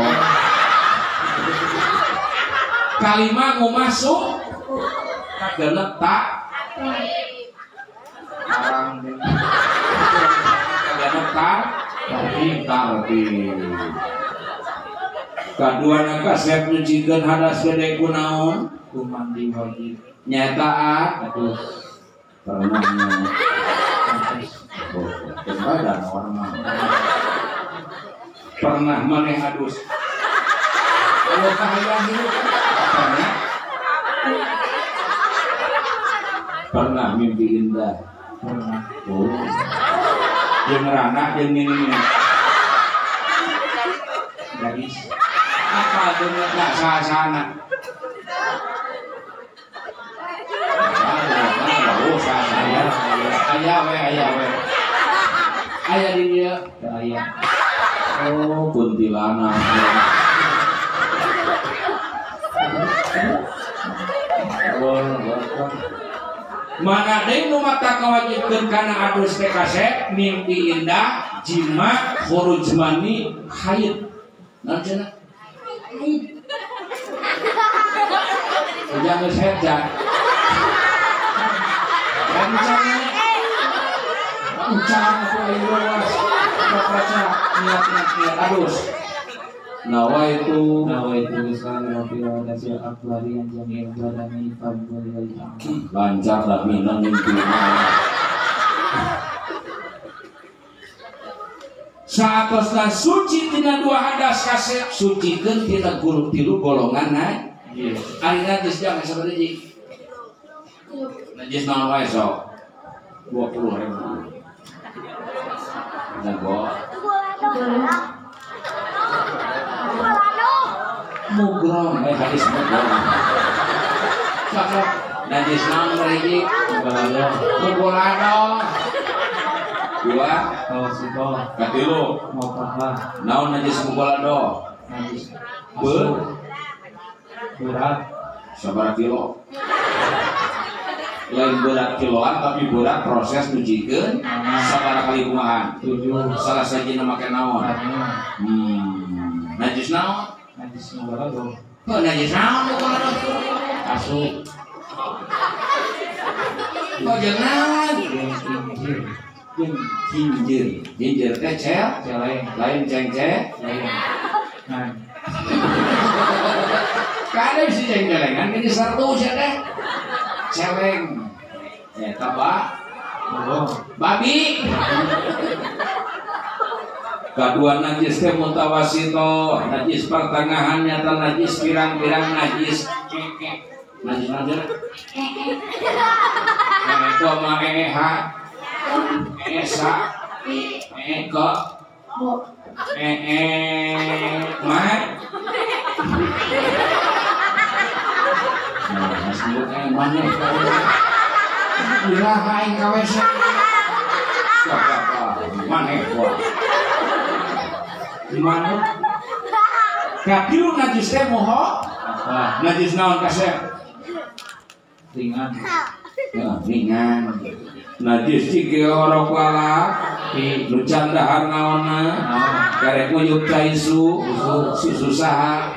A: kalimah ngumasuk kageunep tak arang kageunep tak tartib kaduana kasep nyucikeun hadas gede kunaon
C: mandi wajib
A: nyaeta
C: aduh
A: pernah Badan orang mana?
D: Pernah maneh adus? Kalau kahayang hidup pernah?
A: Pernah mimpi indah.
C: Pernah.
A: Oh,
D: Jeung rana jeung ini.
C: Gadis.
D: Apa dengan tak sahana? Oh, sahana. Ayah we. Ayah di dia.
C: Ayah.
A: oh kuntilanak.
D: Mana deui nu mata kawajibkeun kana adus teh kasep mimpi indah jima khuruj mani haid. Naon cenah? Jangan sehat. Kencang aku ayo luas. Baca niat adus.
A: Nawaitu
C: Islam Rafi wa Dasil Akbari yang jamil badani fadbul wajah.
A: lancar dah minang mimpi.
D: Saatosna suci tina dua hadas kasep sucikeun tina guru tilu golongan naik. Ayeuna geus jam sabaraha? Najis naon wae sok. 20.000. Dan bawa mugrong hadis mugrong. Cocok. Najis naon mereka? Mugolado. Dua.
C: Kalau situ
D: Katilu.
C: mau apa?
D: Naon najis mugolado?
C: Najis.
D: Berat. Sabaraha kilo? Lain berat kiloan tapi berat proses nyucikeun sabaraha kali kumahan?
C: 7.
D: Salah sajina make naon? Najis naon?
C: Najis mugolado.
D: Oh, najis naon mugolado? Asup. Oh, jangan. Jinjir teh cel, lain cengceh,
C: Nah,
D: kadang si cengcelengan ini sertu sih deh, celeng, tabak, babi. Kedua najis teh mutawasito, najis pertengahannya atau najis pirang-pirang najis, najis najis. Itu mah esa, eko, mat. Nah, sebut mana? Dirahain kawesan. Mana kuat? Mana? Tapi lu najis teh moho? Najis naon kasep?
C: ringan.
D: Ya, ringan. Najis cike orok lalaki nu can dahar naonna karek nguyuk cai su si susah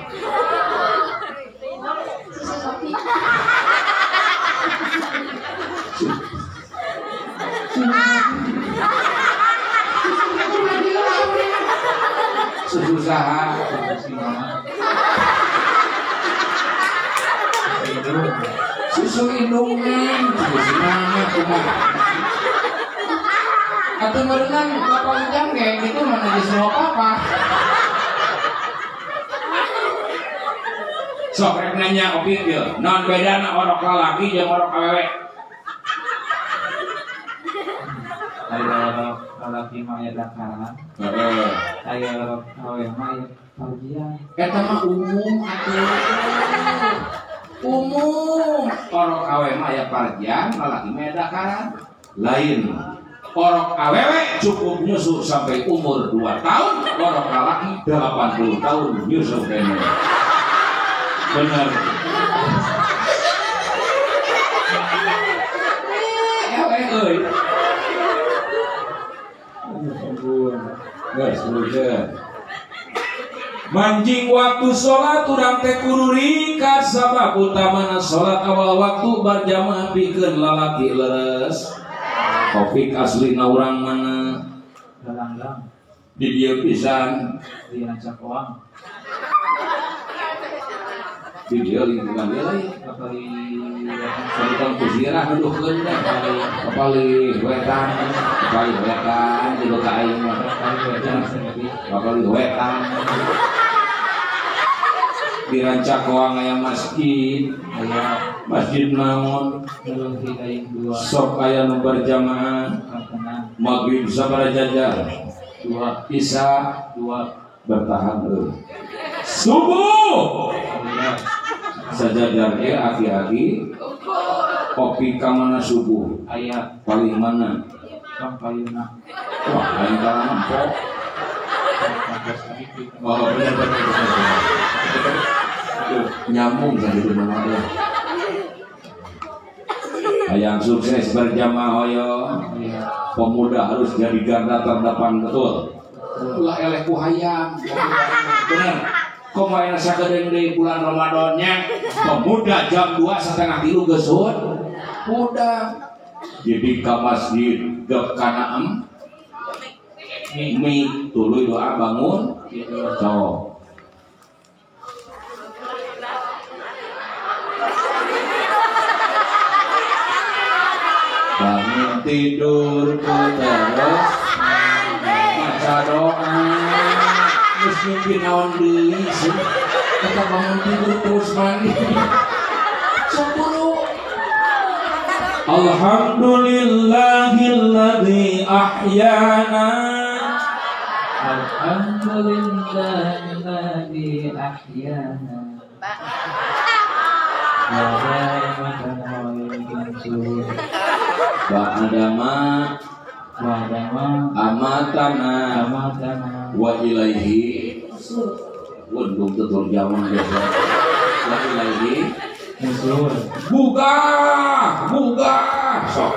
D: susah susu indungan susu nama kumaha atau merenang bapak ujang kayak gitu mana di semua apa sok rek nanya opik ya non bedana orok lalaki jeung orok awewe
C: Ada orang lalaki mah aya dakaran. Aya orang awewe mah aya parjian.
D: eta mah umum atuh umum orok awewe mah aya parjian lalaki mah aya dakaran lain orok awewe cukup nyusu sampai umur 2 tahun orok lalaki 80 tahun nyusu kene bener ewe euy guys manjing waktu sholat urang teh kudu ringkas sabab utamana sholat awal waktu berjamaah pikeun lalaki leres topik aslina urang mana
C: Galanggang
D: di dieu pisan
C: di rancak uang.
D: di dieu lingkungan dia lain
C: Kapali
D: Sarikan kusirah nuduhkeun teh kapali wetan di ka aing mah kapali wetan di Rancakoang aya masjid naon sok aya nu berjamaah maghrib sabaraha jajar 2 isya 2 bertahan subuh sajajar aki-aki kopi kamana subuh aya paling mana
C: Pampayuna
D: wah lain kalangan kok oh benar nyambung tadi itu namanya yang sukses berjamaah hoyo pemuda harus jadi garda terdepan betul ulah eleh ku hayang bener kumaha sakedeung deui bulan Ramadannya pemuda jam 2:30 geus muda jadi ka masjid dek kana mi tuluy doa bangun sok bangun tidur terus maca doa geus mimpi naon deui sih kita bangun tidur terus mandi sepuluh Alhamdulillahilladzi ahyana
C: Alhamdulillahilladzi ahyana
D: amatana wa ilaihi wundung tutur jaman biasa wa ilaihi buka sok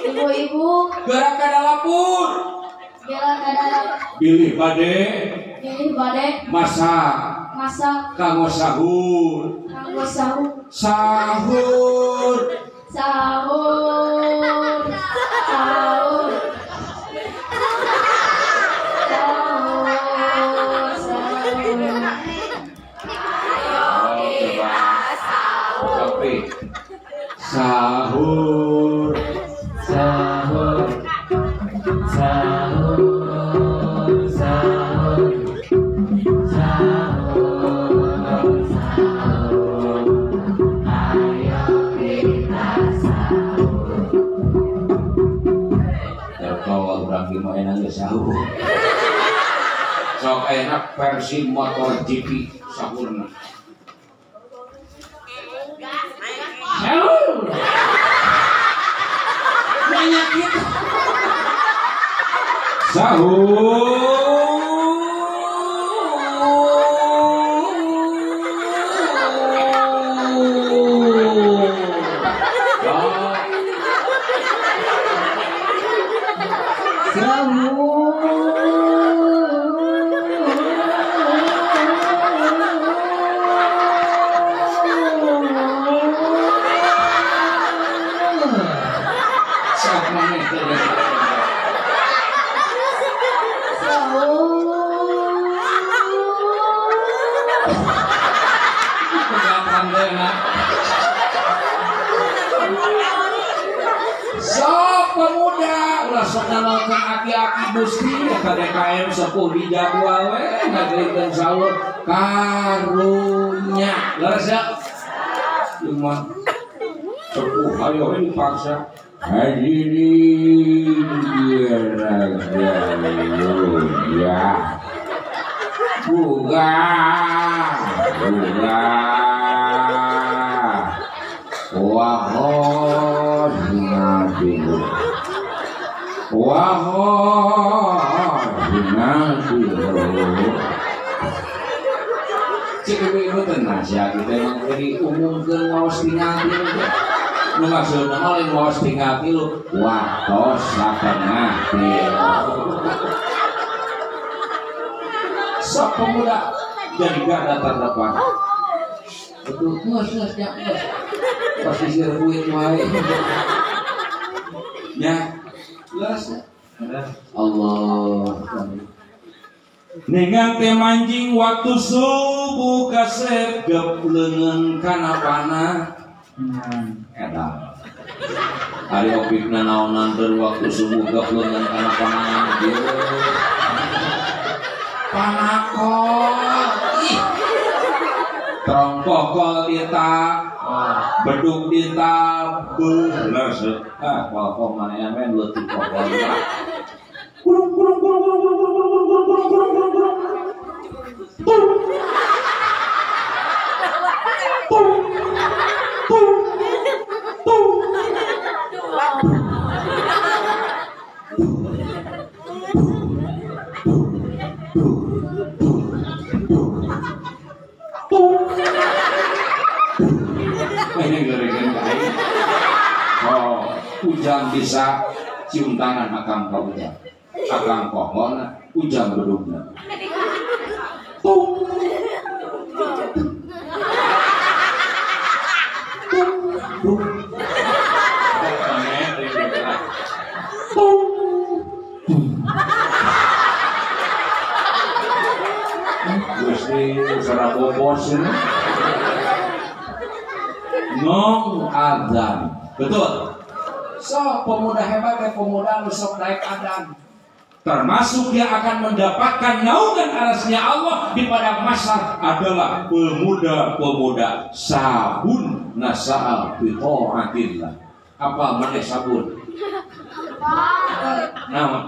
D: ibu-ibu gerak ke dapur pilih bade masak kanggo sahur sahur sok enak versi motor GP sahurna sahur banyak kita sahur aki-aki Gusti ka DKM sepuh di jadwal we ngageulkeun sahur karunya leres ya cuma sepuh ayo we dipaksa hadirin ya buka wahon ngadilu cik ibu tenang ya kita emang dari umum ke ngawas tinggal lu maksudnya malah ngawas tinggal lu wah tos setengah sok pemuda jadi garda terdepan betul nges pasti sirkuit wae nya Allah ningang teh mancing waktu subuh subuh kasep gep leungeun kana panah eta ari opikna naonan teu waktu subuh gep leungeun kana panah dieu panakol ih trongkokol dita beduk dita belas kalau mana men leutik kokol kulung kulung kulung kulung kulung kulung kulung kulung kulung kulung kulung kulung Ujang bisa cium tangan akang ka ujang akang pohon ujang bedugna Gusti sara bobos ini nong adzan betul. So, pemuda hebat dan pemuda sok naik adan. Termasuk dia akan mendapatkan naungan arasnya Allah di pada masa adalah pemuda-pemuda sabun nasa'al bita'atillah. Apa mana sabun? Nama?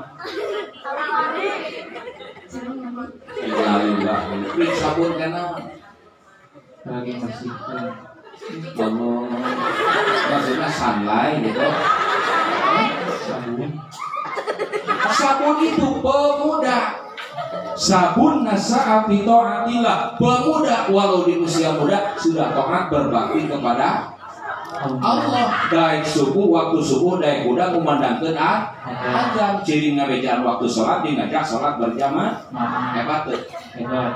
D: Ini sabun kenapa?
C: lagi masih
D: Kamu maksudnya sunlight gitu. Sabun itu pemuda. Sabun nasa'at bi ta'atillah. Pemuda walau di usia muda sudah taat berbakti kepada Allah. Daik subuh waktu subuh daik kuda kumandangkeun adzan ciri ngabejaan waktu salat dingajak salat berjamaah. Hebat teh.
C: hebat.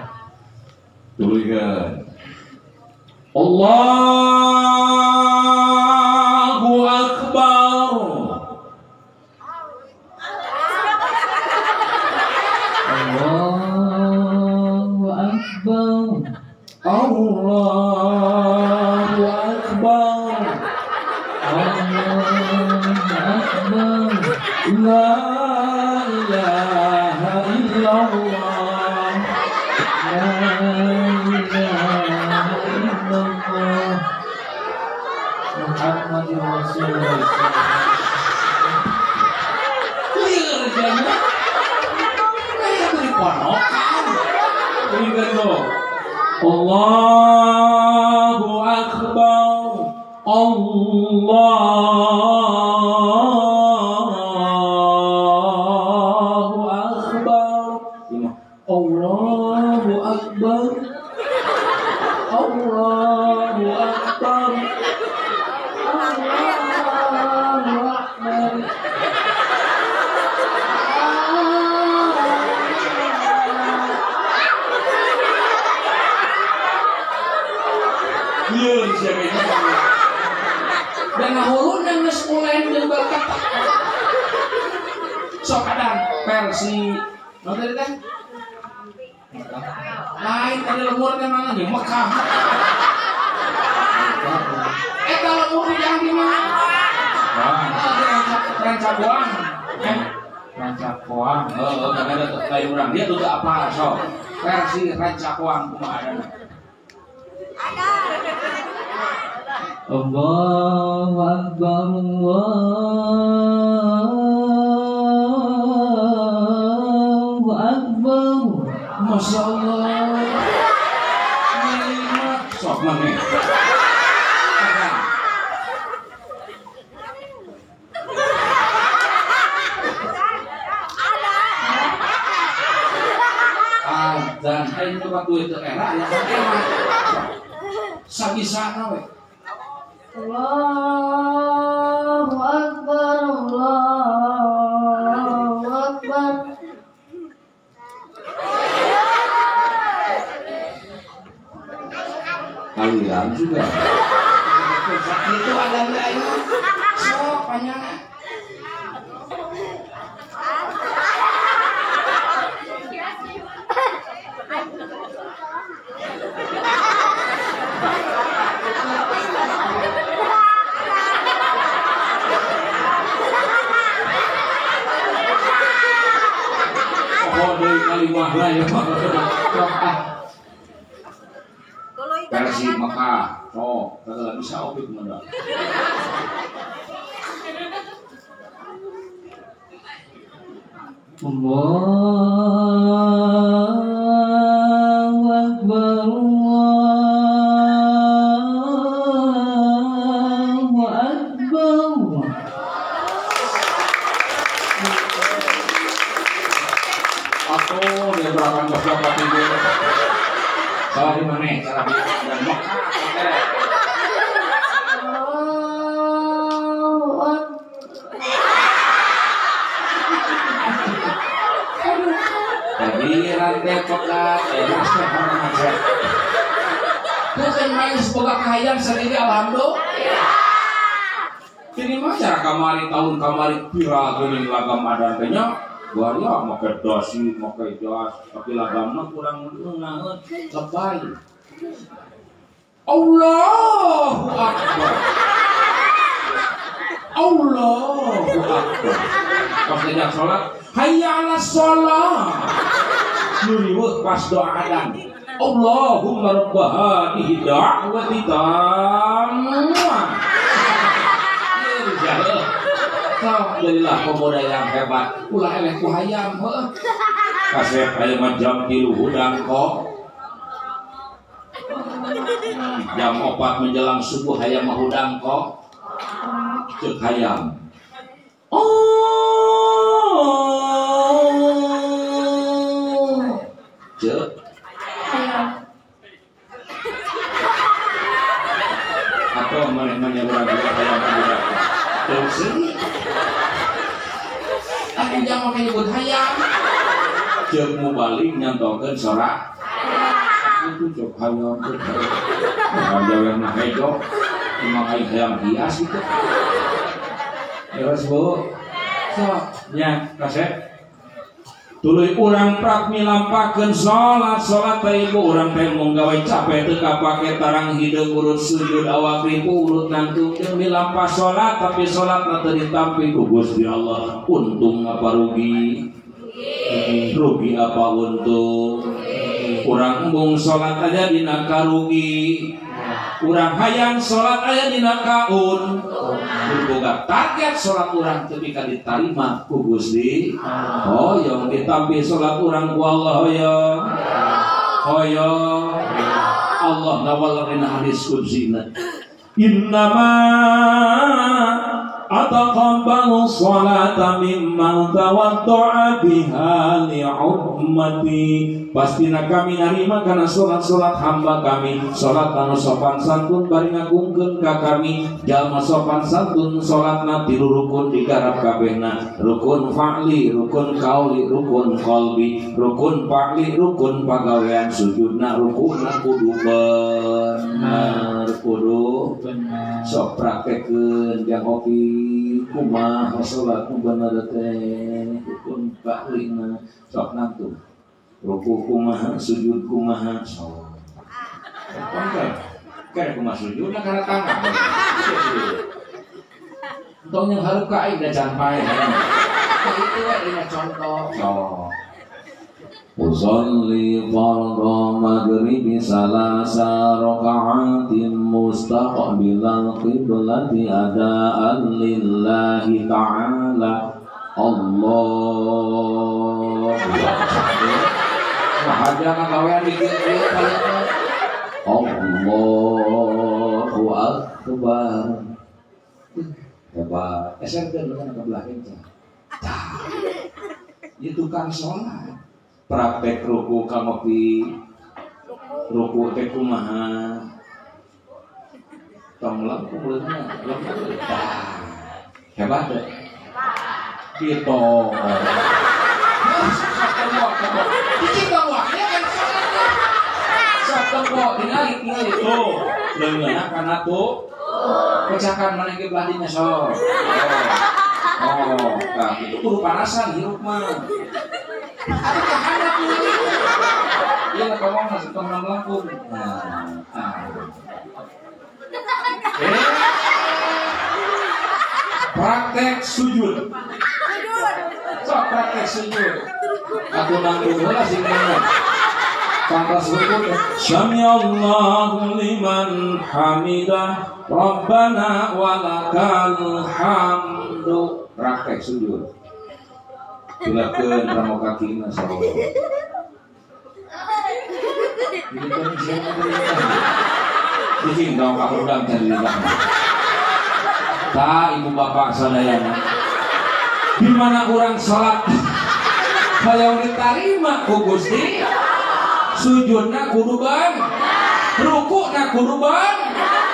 D: Tuluykeun. Allahu Akbar.
C: Allahu Akbar.
D: Allahu Akbar.
C: Allahu Akbar.
D: La ilaha illallah.
C: La ilaha illallah. Muhammadur Rasulullah.
D: Clear jana. Kayak beri ponokan. Allahu Akbar. Allahu Akbar. Allahu Akbar. Allahu Akbar. Allahu Akbar. Iya, siapa ini? Dan hulu yang geus mulai nyeubal kata. Sok ada versi non tadi teh. Lain ada lemur teh mana di Mekah. Eta lemur yang di mana? Rancabuang.
C: Rancabuang.
D: Ada kayak urang dia tuh apa sok. Versi Rancabuang kumaha adana.
C: Allahu Akbar. Allahu Akbar.
D: Masya Allah. Nikmat. Sok mana? Dan aing teu waktu itu era ya sabisana we.
B: Allahu Akbar, Allahu Akbar.
D: Aliran juga.
B: Itu ada enggak ini?
D: Sok panjang. mah lah ya. Versi Mekah. Oh, kagak bisa opik mana.
C: Allahu Akbar, Allahu Akbar.
D: Aku dia berakan bos dapat itu. Salah di mana? Cara dan Mekah.
B: Allahu
D: Jadi rantai pekat, nasib aja. Bukan main semoga kahayang sendiri alhamdulillah. Jadi masyarakat kamari tahun kamari viral kuning lagam ada tanya. Waria make dasi, make jas, tapi lagamna kurang ngeunangeun lebay. Allahu Akbar. Allahu Akbar. Pas ngajak sholat, hayya 'alas sholat. Nuriweuh pas doa adzan. Allahumma rabb hadhihi da'wati tammah. Alhamdulillah pemuda yang hebat. Ulah eleh ku hayam heuh. Kasep aya mah jam 3 hudang kok. Jam 4 menjelang subuh hayam mah hudang kok. Ceuk hayam. Oh. Ceuk. Atau maneh-maneh berarti hayam budak. Terus aku jangan menyebut hayam. Ceuk mu balik nyantokeun sorak. Itu ceuk hayam. Ada yang hejo. Emang hayam hias gitu. Terus Bu. So, nya kasep. Tuluy urang prak milampakeun salat teh ibu urang teh mung gawe capek teu kapake tarang hideung urut sujud awak ribu urut ngantuk jeung milampah salat tapi salatna teu ditampi ku Gusti Allah. Untung apa rugi? Rugi apa untung? Urang embung salat aja dina karugi. Urang hayang salat aya dina kaun. Boga target salat urang teu bisa ditarima ku Gusti. Hoyong ditampi salat urang ku Allah hoyong. Hoyong. Allah nawal dina hadis qudsina. Innama ataqabbalu sholata mimman tawadda'a biha li'ummati. Pastina kami narima kana salat-salat hamba kami, salat anu sopan santun bari ngagungkeun ka kami. Jalma sopan santun salatna tilu rukun digarap kabehna. Rukun fa'li, rukun qauli, rukun qalbi. Rukun fa'li, rukun pagawean sujudna, rukunna kudu bener, kudu bener. Sok praktekeun jang opi kumaha salat nu bener teh. Rukun fa'lina sok nantu. Ruku kumaha, sujud kumaha, so. Kaya kumaha sujud, nak karena tangan. Tong yang harus kain dah campai. Itu ini contoh. So. Usolli fardhu maghribi salasa raka'atin mustaqbilal qiblati adaan lillahi ta'ala. Allah. Mahajana kawean dikit Allahu Akbar. Hebat. SMP dengan kebelah itu. Itu kan sholat. Praktek ruku kamopi. Ruku teh kumaha. Tong lengkung leutna. Hebat deh. Gitu. Kok tinggali tuh leungeunna kana tuh pecakan mana ge belah dinya so. Oh, nah itu kudu panasan hirup mah. Ada kahandap tuh. Ieu mah ngomong masuk ke melengkung. Praktek sujud. So praktek sujud. Aku nanggung heula sing bener. Pantas rukun. Samiallahu liman hamidah. Rabbana walakal hamdu. Praktek sujud. Silakeun ramo kakina sarua. Ini kan siapa berita? Kucing dong kapudang cari lidah. Tak ibu bapak sadayana. Di mana orang salat hayang diterima ku Gusti. Sujudna kudu ban, rukukna kudu ban.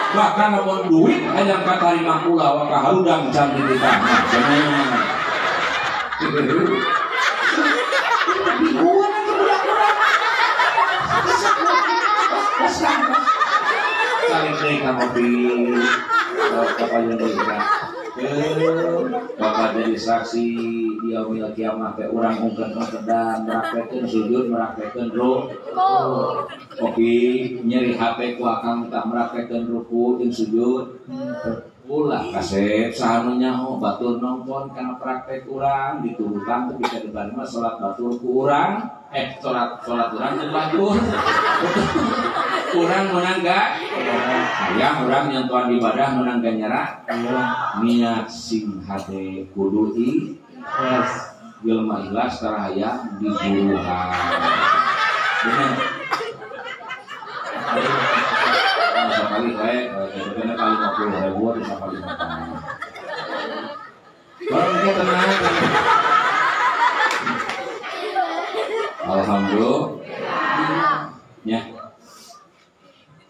D: Bahkan lamun duit hayang katarima kula wa kaharudang can di lidah. Saling mereka mobil kapal yang bergerak Bapak jadi saksi dia milik kiamat kayak orang mungkin dan merakitkan sujud merakitkan ruku oke nyeri HP ku akan tak merakitkan ruku dan sujud ulah kasep sahanunya batur nongpon karena praktek orang diturutan tapi bisa diterima sholat batur ku orang sholat orang dan batur orang menangga yang orang yang tuan ibadah menangga nyerah niat sing hade kudu jelma ikhlas tarahaya di buruhan bener sekali saya sebetulnya kali 50.000 bisa kali makan baru kita tenang alhamdulillah ya.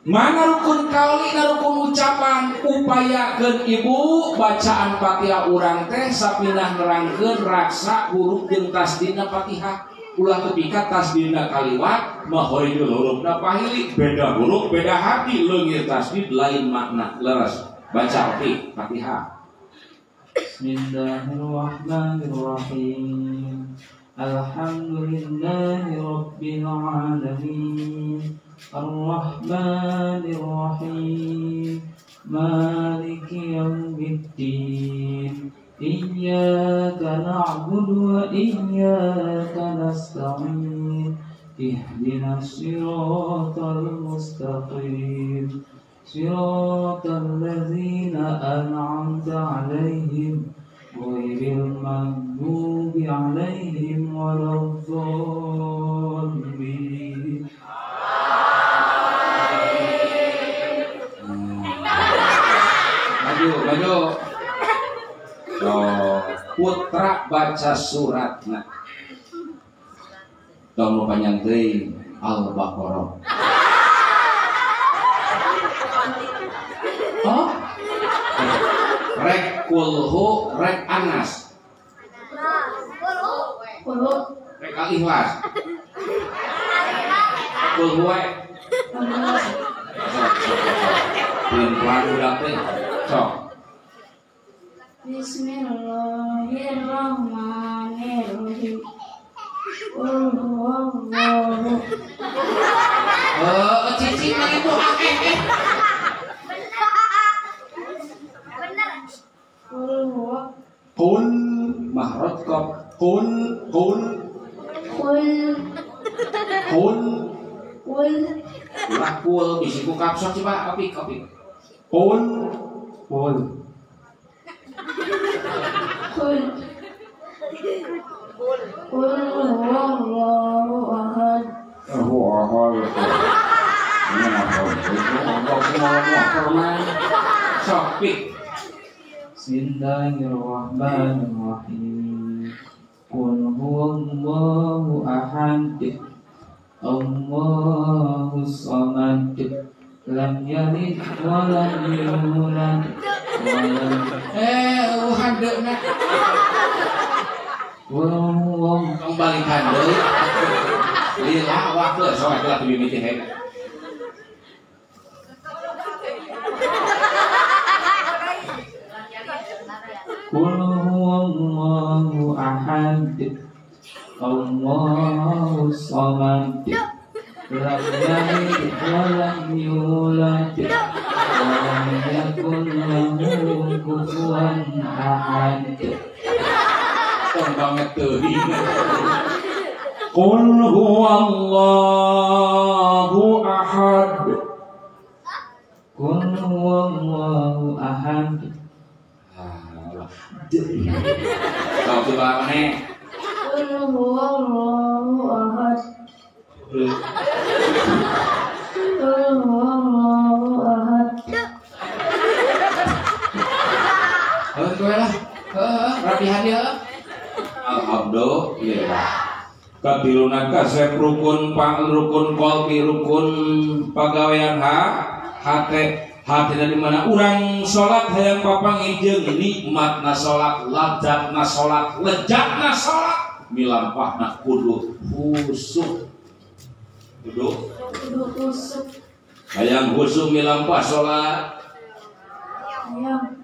D: Mana rukun kauli na rukun ucapan upayakeun ibu bacaan Fatihah urang teh sapindah nerangkeun raksa huruf jeung tasdina Fatihah ulah tepika tasdina kaliwat mah horeul hurufna pahili beda huruf beda hati leungir tasdid lain makna leres baca Fatihah.
C: Bismillahirrahmanirrahim. Alhamdulillahirabbil alamin. Ar-Rahmanir-Rahim Maliki yaumiddin Iyyaka na'budu wa iyyaka nasta'in Ihdinas siratal mustaqim Siratal ladzina an'amta 'alaihim ghairil maghdubi 'alaihim waladdallin.
D: Maju. Putra baca suratna. Tong nu panjang teuing Al-Baqarah. Oh? Rek kulhu rek Anas. Rek Al-Ikhlas. Kulhu we. Pelan udah teh. Sok.
B: Bismillahirrahmanirrahim. Qul huwallahu.
D: Cici mah ibu
B: Benar. Qul huwa.
D: Qul mahrot kop. Qul. Ulah kul bisi ku kapsok coba kopi. Qul
B: huwallahu ahad.
C: Bismillahirrahmanirrahim. Qul huwallahu ahad. Allahus samad. Lam yalid wa lam yulad.
D: Handeuna. Tong balikan deui. Lila waktu soal geus mimiti he.
C: Qul huwallahu ahad. Allahus samad. Lam yalid wa lam yulad. Wa lam yakul lahu kufuwan ahad.
D: Tong banget teuing. Qul huwallahu ahad.
C: Qul huwallahu ahad.
D: Kau coba mana?
B: Qul huwallahu ahad. Qul huwallahu ahad.
D: Lah. Rapihan ya. Alhamdulillah. Katiluna kasep rukun kolbi rukun pagawean hate dari mana urang salat hayang papangih nikmatna salat, ladzatna salat, lejatna salat, milampahna kudu khusyuk. Kudu
B: khusyuk.
D: Hayang khusyuk milampah salat.
B: Hayang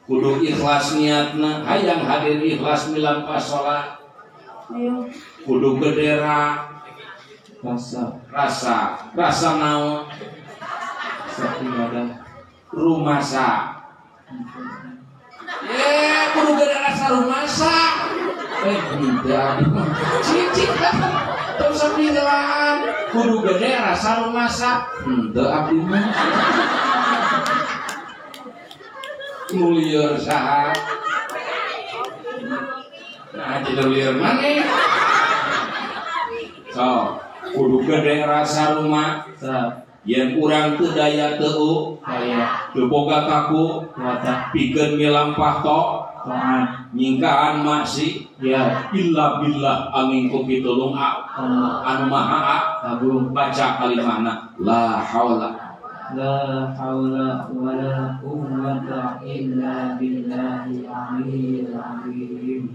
D: Kudu ikhlas niatna, hayang hadir ikhlas milampah salat.
B: hayang
D: Kudu gedera rasa naon
C: ibadah
D: rumasa. Kudu gedera rasa rumasa. Tidak. Cicik lah. Terus sambilan. Kudu gedera rasa rumasa. Henteu abdi mah. Mulieur saha? Nah, jadi lieur mana? So, kudu gede rasa rumah. Yang kurang teu daya teu, teu boga kaku, pikeun milampah tok, nyingkaan maksi,
C: ya
D: illa billah amin ku pitulung anu maha agung baca kalimahna la haula
C: la haula wala quwwata illa billahil aliyyil azim.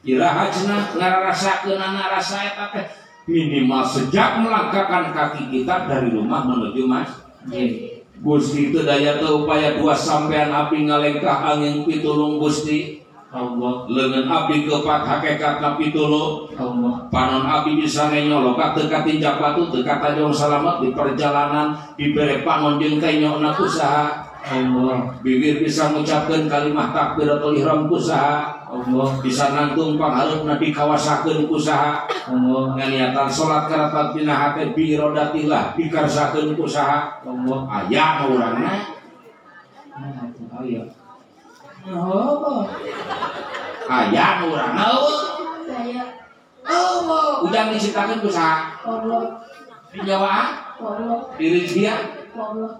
D: Irahajna ngarasakeun rasa eta teh minimal sejak melangkahkan kaki kita dari rumah menuju masjid. Gusti teu daya teu upaya dua sampean abdi ngalengkah angin pitulung Gusti
C: Allah.
D: Leungeun abdi kepat hakikatna pitulung
C: Allah.
D: panon abdi bisa nyolokat teu katinjak batu teu katajong salamet di perjalanan dibere panon jeung kayonyona usaha
C: Allah.
D: bibir bisa mengucapkan kalimat takbiratul ihram usaha
C: Allah.
D: bisa nangtung panghareupna dikawasakeun usaha
C: Allah.
D: niatan salat karatat dina hate bi rodatillah dikarsakeun usaha
C: Allah.
D: aya urangna
C: Aya.
D: aya urangna
B: saya
D: ujang diciptakeun usaha
B: Allah
D: dinyawaan
B: Allah
D: diri dia
B: Allah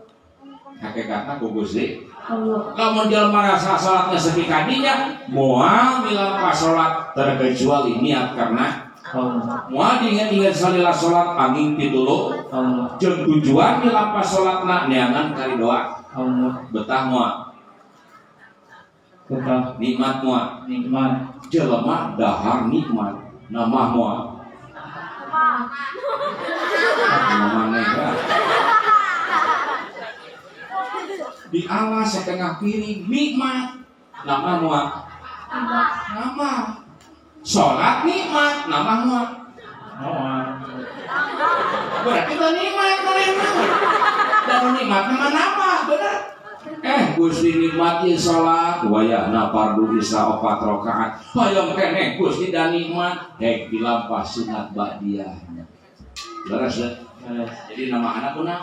D: hakikatna ku Gusti
B: Allah.
D: lamun jelema rasa salatna sepi kadinya moal milampah salat terkecuali niat karena
C: Allah.
D: moal diinget-inget salila salat angin pitulung
C: Allah.
D: jeung tujuan milampah salatna neangan kali doa
C: Allah.
D: betah moal
C: Tetap
D: nikmat moal
C: nikmat.
D: jelema dahar nikmat nama moal nama nega di alas setengah piring nikmat nama moal nama sholat nikmat nama moal berarti itu nikmat mereka dan nikmat nama apa benar Gusti nikmat ieu salat wayahna fardu isya 4 rakaat hayang keneh Gusti dan nikmat hek dilampah sunat ba'diyah beres ya jadi nama anak kuna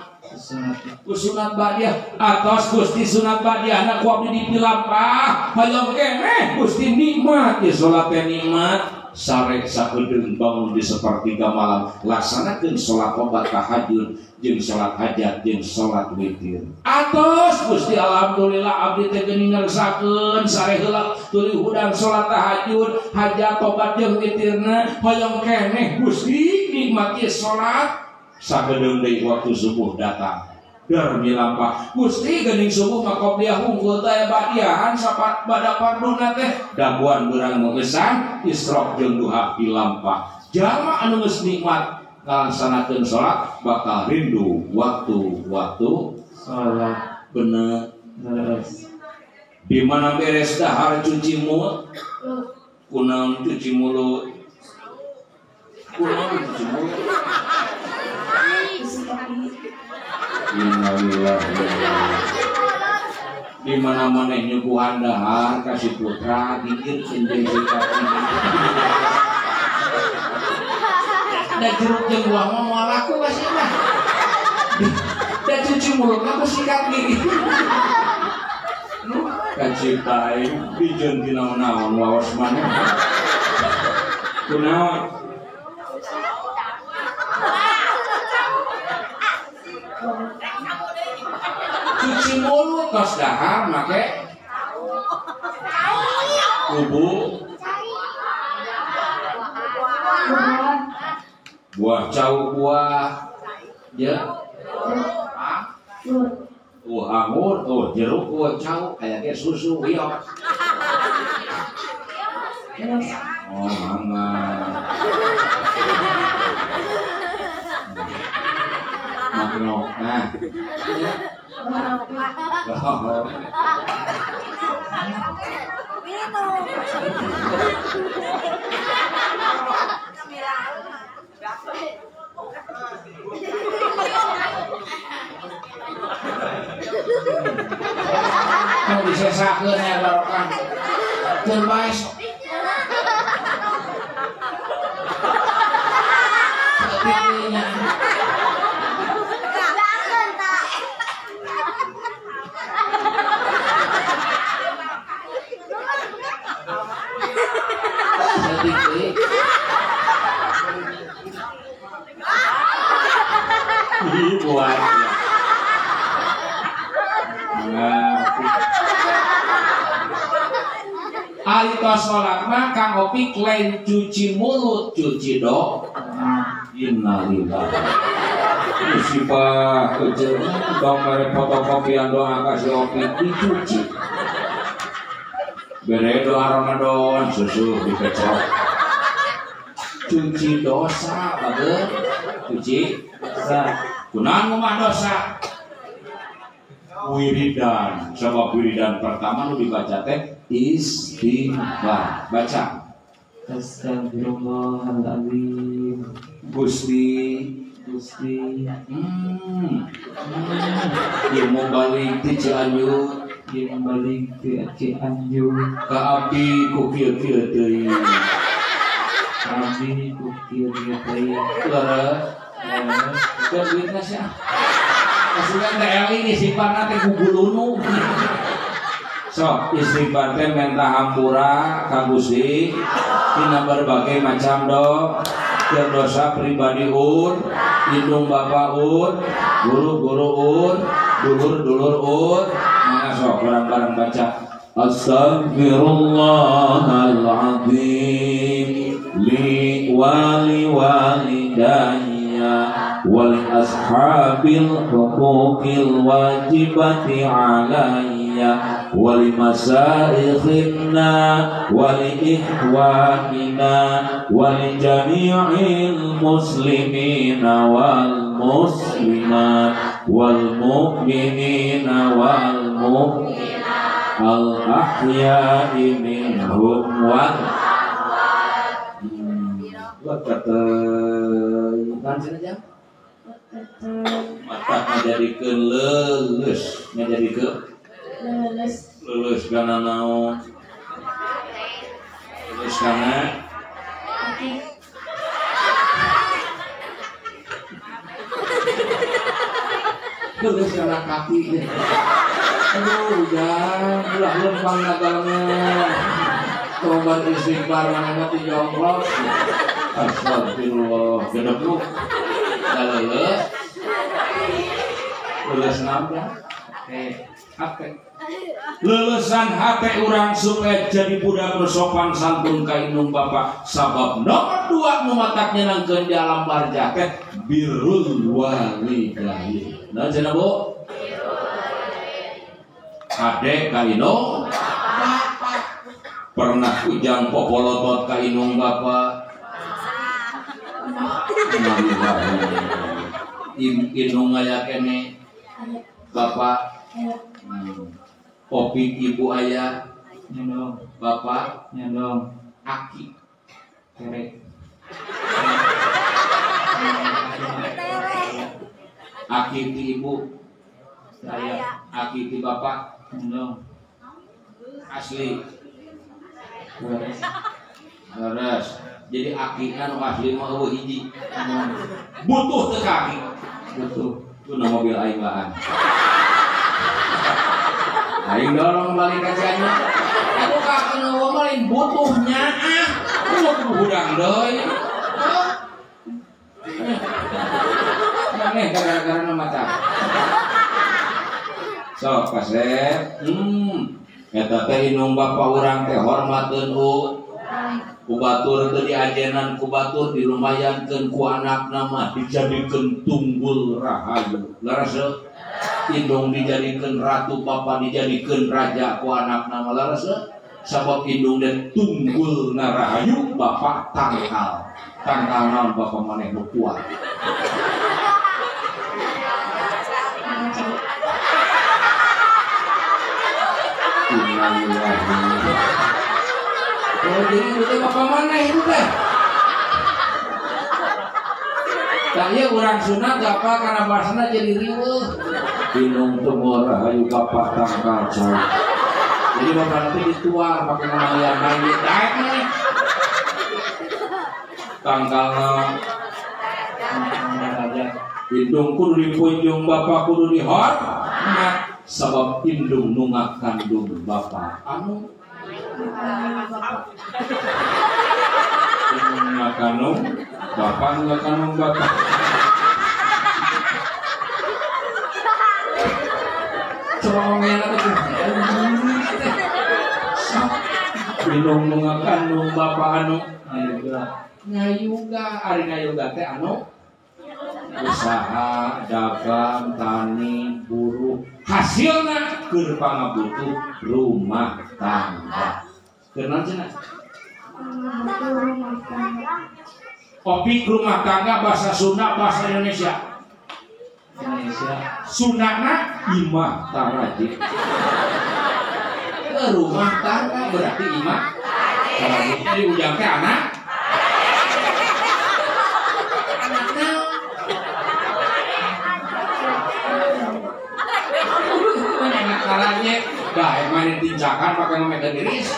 D: sunat ba'diyah atos Gusti sunat ba'diyah anak ku abdi dilampah hayang keneh Gusti nikmat ieu salat teh nikmat sare sakedeung bangun di sepertiga malam laksanakeun salat obat tahajud jeung salat hajat jeung salat witir atos Gusti alhamdulillah abdi teh geuning ngarsakeun sare heula tuluy hudang salat tahajud hajat obat jeung witirna hoyong keneh Gusti nikmati salat sakedeung deui waktu subuh datang dar milampah Gusti geuning subuh maqobliyah unggul teh badiahan sapat bada farduna teh daguan beurang mengesan isrok jeung duha dilampah jalma anu geus nikmat ngalaksanakeun salat bakal rindu waktu-waktu
C: salat
D: bener
C: beres.
D: di mana beres dahar cuci mulut kunaon cuci mulut di mana-mana nyuguhan dahar kasih putra dikir kendeng ada jeruk jeung buah mah moal laku masih mah. Dan cuci mulut aku sikat gigi. Kacitai pijeun di naon-naon waos mana. Kunaon? Cuci mulut tos dahar make kubu buah cau buah ya anggur jeruk cau kayak susu wiok oh mangga makno nah mau disesakeun ya barokah teu bae sok sapinya sedikit buat Alita sholat mah kang opik lain cuci mulut cuci dok innalillah musibah kecil dong mere fotokopian doa kasih opik dicuci bere doa Ramadan susu dikecok cuci dosa bager cuci dosa kunaon mah dosa wiridan sebab wiridan pertama lu dibaca teh istighfar baca
C: Astagfirullahaladzim
D: Gusti ilmu balik ti Cianjur
C: yang balik ke Cianjur
D: ka abdi ku kieu-kieu teuing
C: kami kukir teuing
D: leres teu duitna sia kasugan TL ini sifatna teh gugulunu sok istighfar teh minta hampura ka Gusti dina berbagai macam dosa pribadi indung bapak guru-guru dulur mangga sok bareng-bareng baca Astaghfirullahaladzim li walidayya wal ashabil huquqil wajibati alayya wali masaikhina wali ikhwanina wali jami'il muslimina wal muslimat wal mu'minina wal mu'minat al ahya'i minhum wal mata ngajadikeun leuleus ngajadikeun lulus karena naon lulus karena lulus karena kaki aduh jangan ulah lempang nagalnya tobat istighfar mana ti jongkok astagfirullah genep lu lulus nambah HP lulusan HP urang supaya jadi budak bersopan santun ka indung bapak sabab nomor 2 nu matak nyenangkeun di alam barjah teh birrul walidain nah cenah Bu ade ka indung bapak pernah ujang popolotot ka indung bapak indung aya kene bapak Opik ibu ayah
C: nyandong
D: bapak
C: nyandong
D: aki
C: kerek
D: aki ti ibu
C: saya
D: aki ti bapak
C: nyandong
D: asli
C: beres
D: beres jadi akinya nu asli mah eueuh hiji. Butuh teu kaki. Butuh. Itu mobil aing bahan. Aing dorong balik ka cianya. Aku kaki nu lain butuhnya ah. Ku hudang deui. Maneh gara-gara nu mata. Sok kasep. Eta teh inung bapa urang teh hormateun ku batur teu diajenan ku batur dilumayankeun ku anakna mah dijadikeun tunggul rahayu. Laras indung dijadikeun ratu bapa dijadikeun raja ku anakna mah laras sabab indung dan tunggul rahayu bapa tangkal. Tangkal naon bapa maneh nu kuat. Oh jadi itu bapak mana itu teh? Tanya orang sunat apa karena bahasana jadi riweuh. Binung tumor rahayu bapak tangkal coy. Jadi bapak nanti dituar pakai namanya mayit daek nih. Tangkalna hidung kudu dipunjung bapak kudu dihormat. Sabab indung nungak kandung bapa anu nungak kandung bapa nungak kandung bapa congen atau indung nungak kandung bapa anu ngayuga ari ngayuga teh anu usaha dagang tani buruh hasilna keur pangabutuh rumah tangga. Kenal cenah? Opik rumah tangga bahasa Sunda bahasa Indonesia. Sundana imah tarajik. Rumah tangga berarti imah tarajik. Jadi ujang teh anak. Caranya bae main tinjakan pakai memegang iris.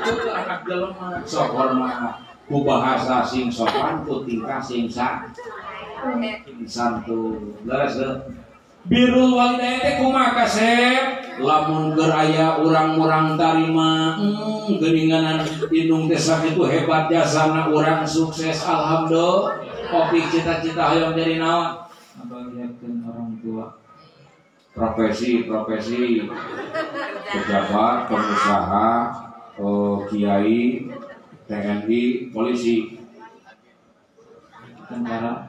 D: Itu anak jelema sok hormat ku bahasa sing sopan ku tingkah sing santu. Leres deh. Birrul walidain teh kumaha kasep? Lamun keur aya urang-urang tarima, geuningan indung teh sakitu hebat jasana urang sukses alhamdulillah. Kopi cita-cita hayang jadi naon? Abangkeun orang tua. Profesi pejabat, pengusaha, kiai, TNI, polisi, tentara.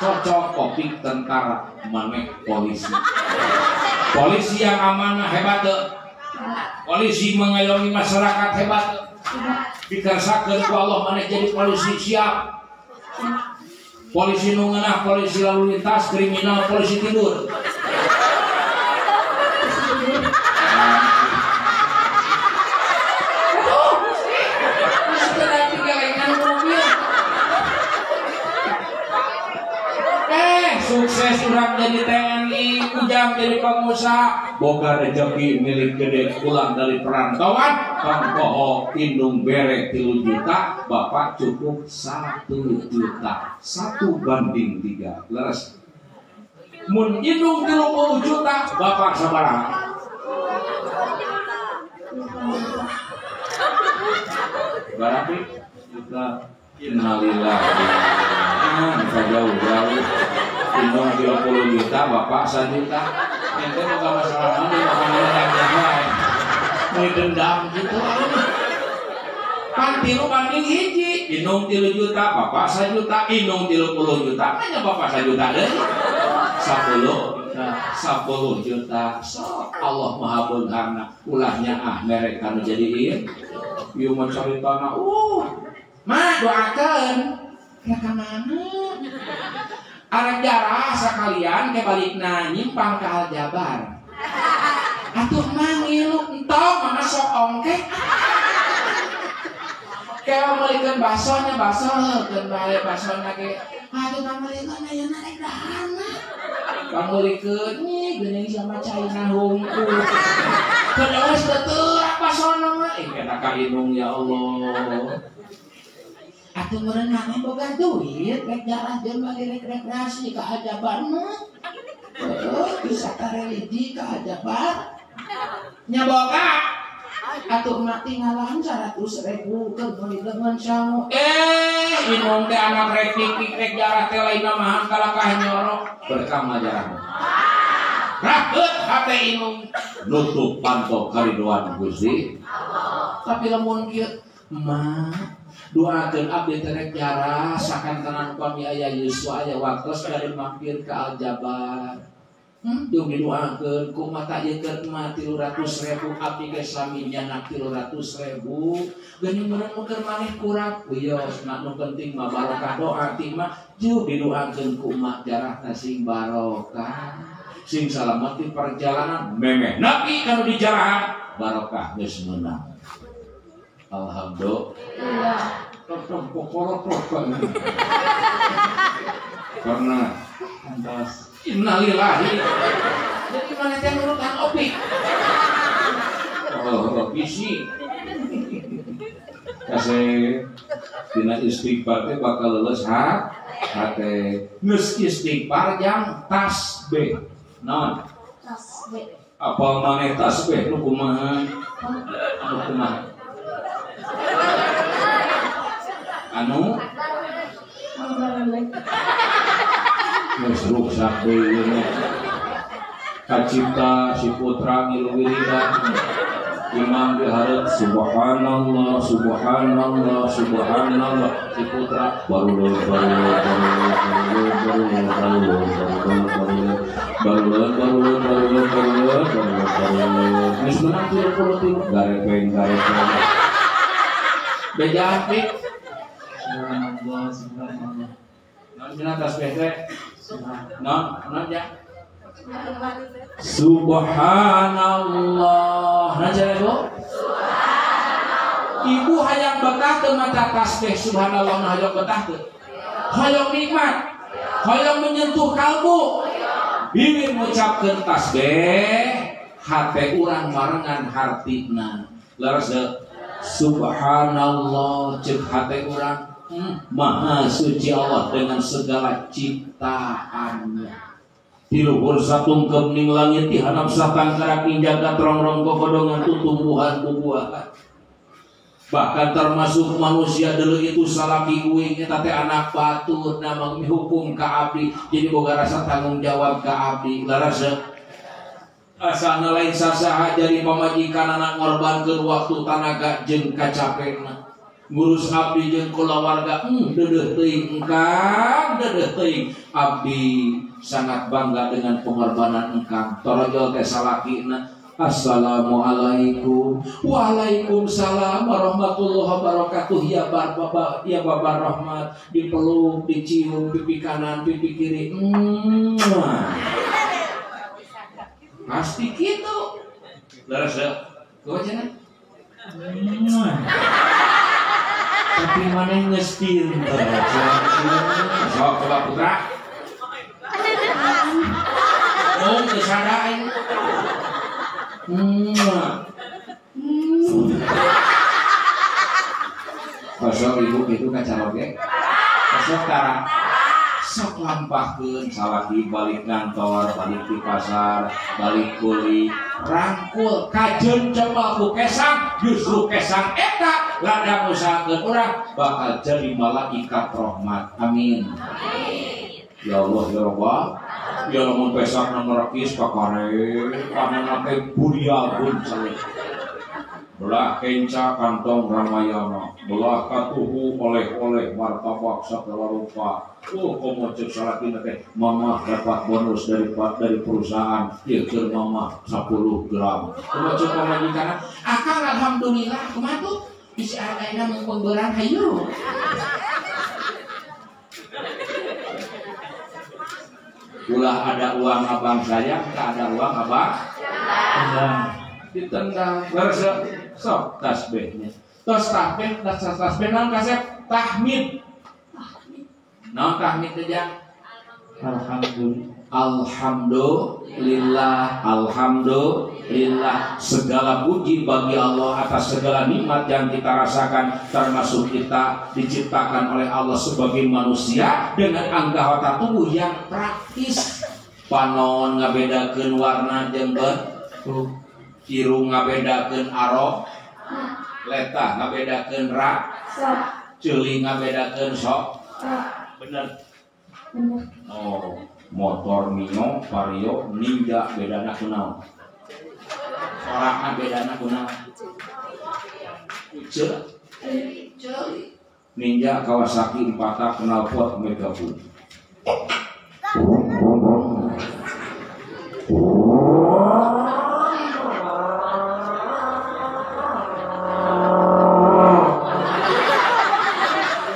D: Cocok topik tentara, maneh polisi. Polisi yang amanah hebat tuh. Polisi mengayomi masyarakat hebat. Dikersakeun ku Allah maneh jadi polisi siap. Polisi nu ngeunah, polisi lalu lintas, kriminal, polisi tidur. Sukses urang jadi TNI, ujang jadi pengusaha, boga rezeki milik gede pulang dari perantauan, pangkoho indung berek 3 juta, bapak cukup 1 juta, 1:3. Leres. Mun indung 30 juta, bapak sabaraha? Berapa? Juta. Innalillahi. Bisa jauh-jauh. Indung 30 juta, bapak 1 juta. Ente bukan masalah mana, bukan masalah mau dendam gitu. Panti lu banding hiji, indung 3 juta, bapak 1 juta, indung 30 juta, hanya bapak 1 juta deh. 10 juta. So, Allah Maha Berhana. Ulahnya merek kanu jadiin. Ieu mah caritana, mah doakeun. Ya kemana? Arek jarah sakalian ke balikna nyimpang ke Aljabar. Atuh mangilu entong mama sok ongke. Kayak melikeun basonya keun bae basonya ge. Aduh pamelikeun aya naik dahana. Pamelikeun nih geuning sama China hungkul. Kedua sebetul apa sono mah? Kena ka inung ya Allah.
E: Atuh meureun mah boga duit rek jalan-jalan bagi rekreasi keajaban mah. Wisata religi keajaban.
D: Nya boga.
E: Atuh mah tinggalan 100.000 keur meuli dengan sangu.
D: Inung teh anak rek pikik rek jarah teh lain mah kalakah nyorok berkah majarah. Rakeut hate inung nutup panto kariduan Gusti.
E: Tapi lamun kieu mah doakeun abdi teh rek jarah sakantenan upami aya yuswa aya waktos dari mampir ke Aljabar. Jeung didoakeun kumaha ieu keur mah 300.000 abdi ge sami nyana 300.000 geuning meureun keur maneh kurang wios na nu penting mah barokah doa ti mah jeung didoakeun ku mak jarahna sing barokah sing salamet di perjalanan
D: Memeh nabi kanu di jarahan barokah geus meunang. Alhamdulillah. Tong pokolot karena
C: Antos.
D: innalillahi.
E: jadi mana teh nurutan opik
D: Oh, bisi. Kasih dina istighfar teh bakal leuleus hate. Geus istighfar jang tasbih. Naon?
B: tasbih.
D: Apal maneh tasbih nu kumaha? Nu kumaha? Anu geus ruksak deui nya. Kacipta si putra ngilu wiridan imam dihareup subhanallah subhanallah subhanallah si putra baru geus meunang 33 garepeng beja apik
C: Subhanallah, subhanallah.
D: naon cenah tasbih teh naon ya
E: subhanallah nah cara itu
D: ibu hayang betah teu maca tasbih subhanallah nah hayang betah teu hayang nikmat hayang menyentuh kalbu bibir ngucapkeun tasbih hate urang marengan hartina leres subhanallah ceuk hate urang maha suci Allah dengan segala ciptaannya. Di luhur satungkep ning langit di hanap satangkara jagat rongrong kokodongan tumbuhan bubuahan. Bahkan termasuk manusia dulu itu salaki uing eta teh anak batur nama hukum ka abdi jadi boga rasa tanggung jawab ka abdi. Laras asana lain sasaha jadi pamajikan anak ngorbankeun waktu tanaga jeung kacapena. Ngurus abdi jeung kulawarga deudeuh teuing engkang deudeuh teuing abdi sangat bangga dengan pengorbanan engkang torojol teh salakina assalamualaikum waalaikumsalam warahmatullahi wabarakatuh ya bapak ya bapak rahmat dipeluk dicium pipi kanan pipi kiri pasti gitu leres ya gua cenah tapi mana yang ngestir sok coba putra kesadain pasok ibu itu kacaroge pasok karang sok lampahkeun salaki balik kantor balik di pasar balik kuliah rangkul kajen coba ku kesang justru kesang eta ladang usahakeun urang bakal jadi malaikat rahmat amin ya Allah ya Rabbah ya lamun pesak nemerakis kakare panana teh budiagun saleh belah kenca kantong Ramayana belah katuhu oleh-oleh martabak segala rupa komo cek salatina teh mama dapat bonus dari perusahaan ieu keur mama 10 gram komo cek pamajikanna akang alhamdulillah kumaha tuh bisa adaina mumpung beurang hayu ulah ada uang abang saya tak ada uang abang ditendang bersa sok tasbihnya tos tasbih naon kasep tahmid naon tahmid teh jang
C: Alhamdulillah
D: Alhamdulillah, alhamdulillah. Segala puji bagi Allah atas segala nikmat yang kita rasakan, termasuk kita diciptakan oleh Allah sebagai manusia dengan anggota tubuh yang praktis. Panon ngabedakeun warna jeung bentuk, irung ngabedakeun arok, letah ngabedakeun rak, ceuli ngabedakeun sok. Bener. Oh, motor Mio, Vario, Ninja bedana kunaon? Sorakna bedana kunaon? Ceuli. Ninja Kawasaki 4 knalpot Megapun.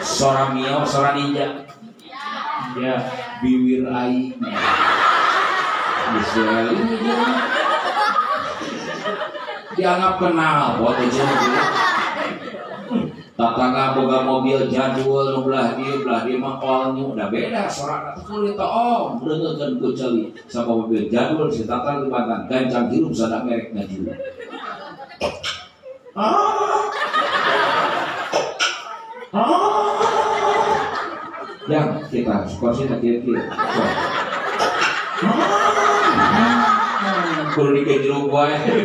D: Sora Mio, sora Ninja. Ya, bibir ai. Bisa dianggap kenal buat aja. Tatangga boga mobil jadul nu belah dieu mah all new udah beda sorak teh kulit om beungeun ku ceuli sabab mobil jadul si tatang di Banten gancang hirup sadak merek ngajul. Yang kita skorsih tak kira-kira. Kudu dikejeru bae.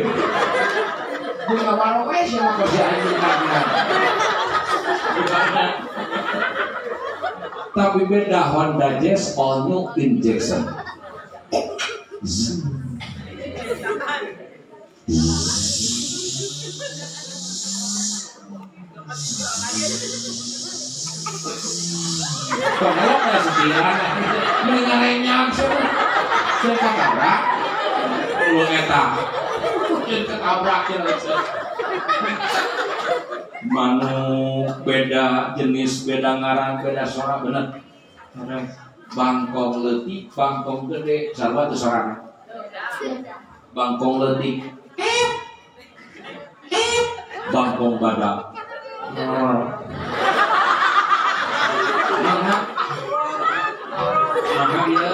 D: Kudu ngawaro we sama kerja aing tapi beda Honda Jazz all new injection. Kalau kayak setiran, mendingan renyang sih, saya ketabrak, lu eta, mungkin ketabrakin aja. Manu beda jenis, beda ngaran, beda suara bener. Bangkong leutik, bangkong gede, sarua teu sorana. Bangkong leutik, bangkong badak. Mana dia?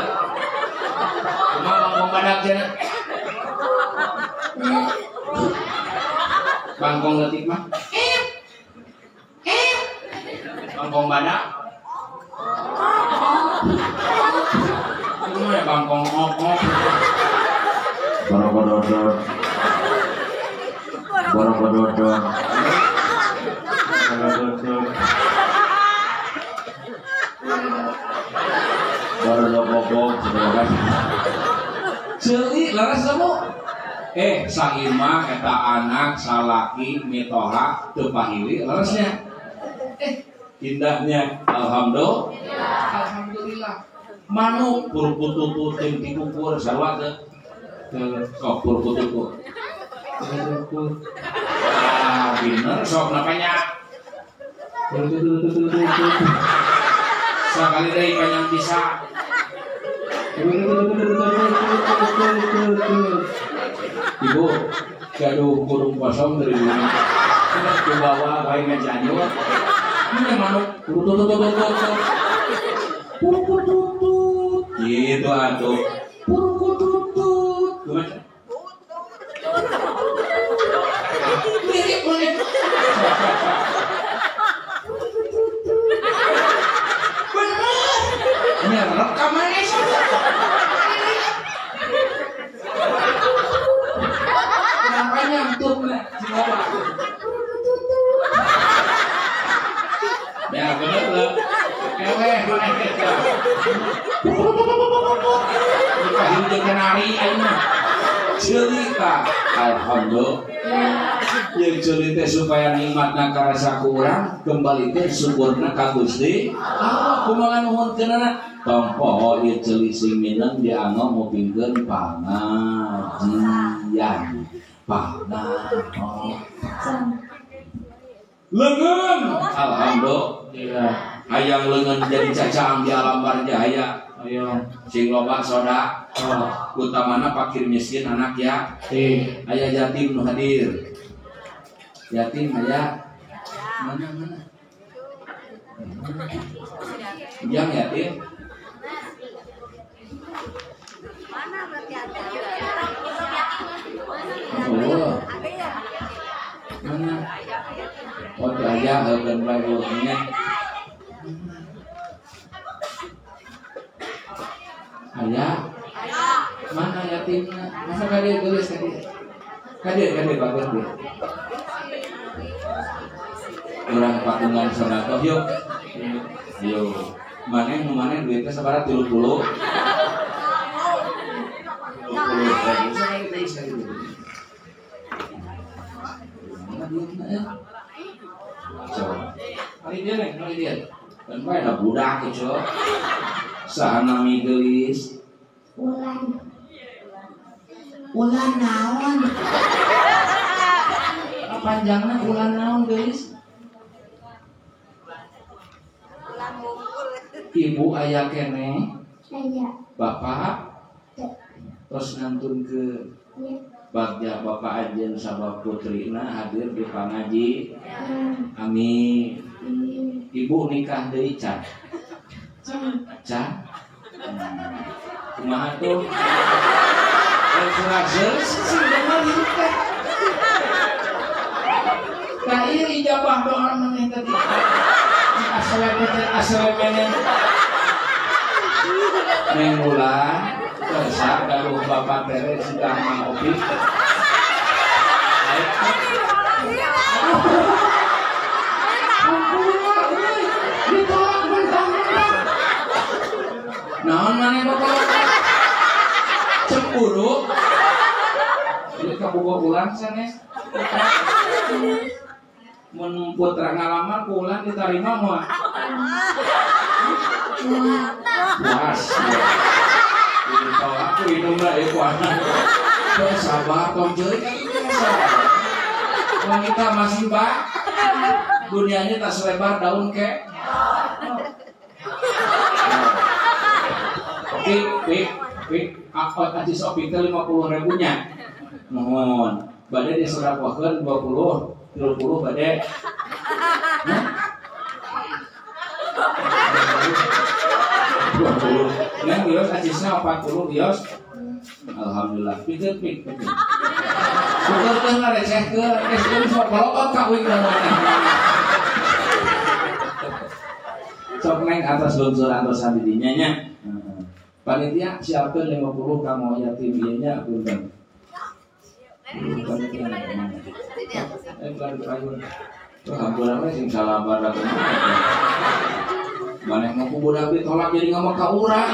D: Bangkong badak cenah. Bangkong leutik mah. Bangkong badak. Itu mah bangkong okok.
A: Boro-boro.
D: Ceuli laras kamu. Saimah eta anak salaki mitoha teu pahili larasnya. Indahnya alhamdulillah. Manu purpututut jeung dikukur sarua teu. Sok purpututut. Bener sok napanya. Sakali deui panjang bisa. Ibu, gaduh kurung kosong dari mana? Ke bawah, baik ngejanyur. Ini manuk, tutut. Gitu atuh. Tutut. Gimana? Mirip boleh. Bener. Ini rekamannya sih. Nyantuk lah, ya bener lah, mana kita? Kita hidup kenari, aina cerita, alhamdulillah. Yang cerita supaya nikmatna karasa kurang, kembali ke syukurna ka Gusti. Kumaha nuhun kenana? Tompo ieu ceuli sing mineng dianggo mupingkeun pangajian. Lengan, alhamdulillah. Hayang lengan jadi cacang di alam barjaya. Ayo, sing loba soda. Utamana fakir miskin anak ya. Aya yatim nu hadir. Yatim aya mana? Yang yatim.
E: Oh. Mana? Foto aja dan barunya. Ayah. Mana yatimnya? Masa kade tulis tadi? Kade bagus dia. Orang patungan sedekah yuk. Yuk. Mana duitnya sabaraha 30. 30. Kali dia. Dan bae da budak itu. Sahana migeulis. Ulan naon? Panjangna ulan naon geus? Ibu aya kene?
B: Aya.
E: Bapak? Terus ngantun ke bagja Bapak Ajen sabab putrina hadir di pangaji. Amin. Ibu nikah deui can? Can? Kumaha tuh? Surajeun sing bener nikah. Nah ini ijabah doa maneh tadi. Asal-asal Neng bulan tersak galuh bapak tere sudah ngopi. Naon maneh bapak? Cemburu. Ini kabuka bulan sanes. Mun putra ngalamar pulang diterima moal. Puas. Ini tahu aku hidungnya ekuana. Sabar tong ceuk wanita masih bak. Dunianya tak selebar daun ke. Apa tadi sopi ke 50.000 nya. Mohon. Badai disedekahkeun 20 badai. Yang bios acisna 40 bios. Alhamdulillah. Pikir. Syukur teh ngarecehkeun, geus sok balokot kawin namanya. Sok neng atas lunsur antosan didinya nya. Panitia siapkeun 50 kamu yatim ieu nya punten. Hampura sing salabar da maneh mau budak ditolak jadi ngomong ka urang.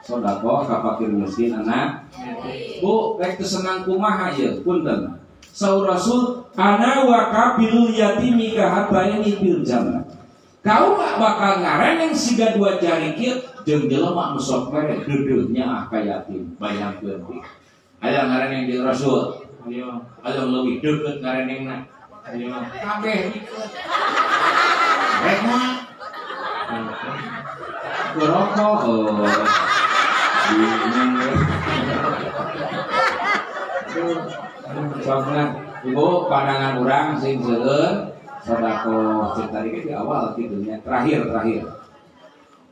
E: Sodako ka fakir miskin anak. Bu, rek teu senang kumaha ieu? Punten. Saur Rasul, ana wa kabilul yatimi ka habaini bil jannah. Kau gak bakal ngareneng siga dua jari kieu jeung jelema nu sok mere deudeuhnya ah ka yatim. Bayangkeun deui. Aya ngareneng jeung Rasul. Ayo lebih deukeut ngarenengna. Ayo kabeh dikeut. Rek mah. Gerokok. Soalnya ibu pandangan orang sing seueur sedekah cerita di awal kidunya terakhir.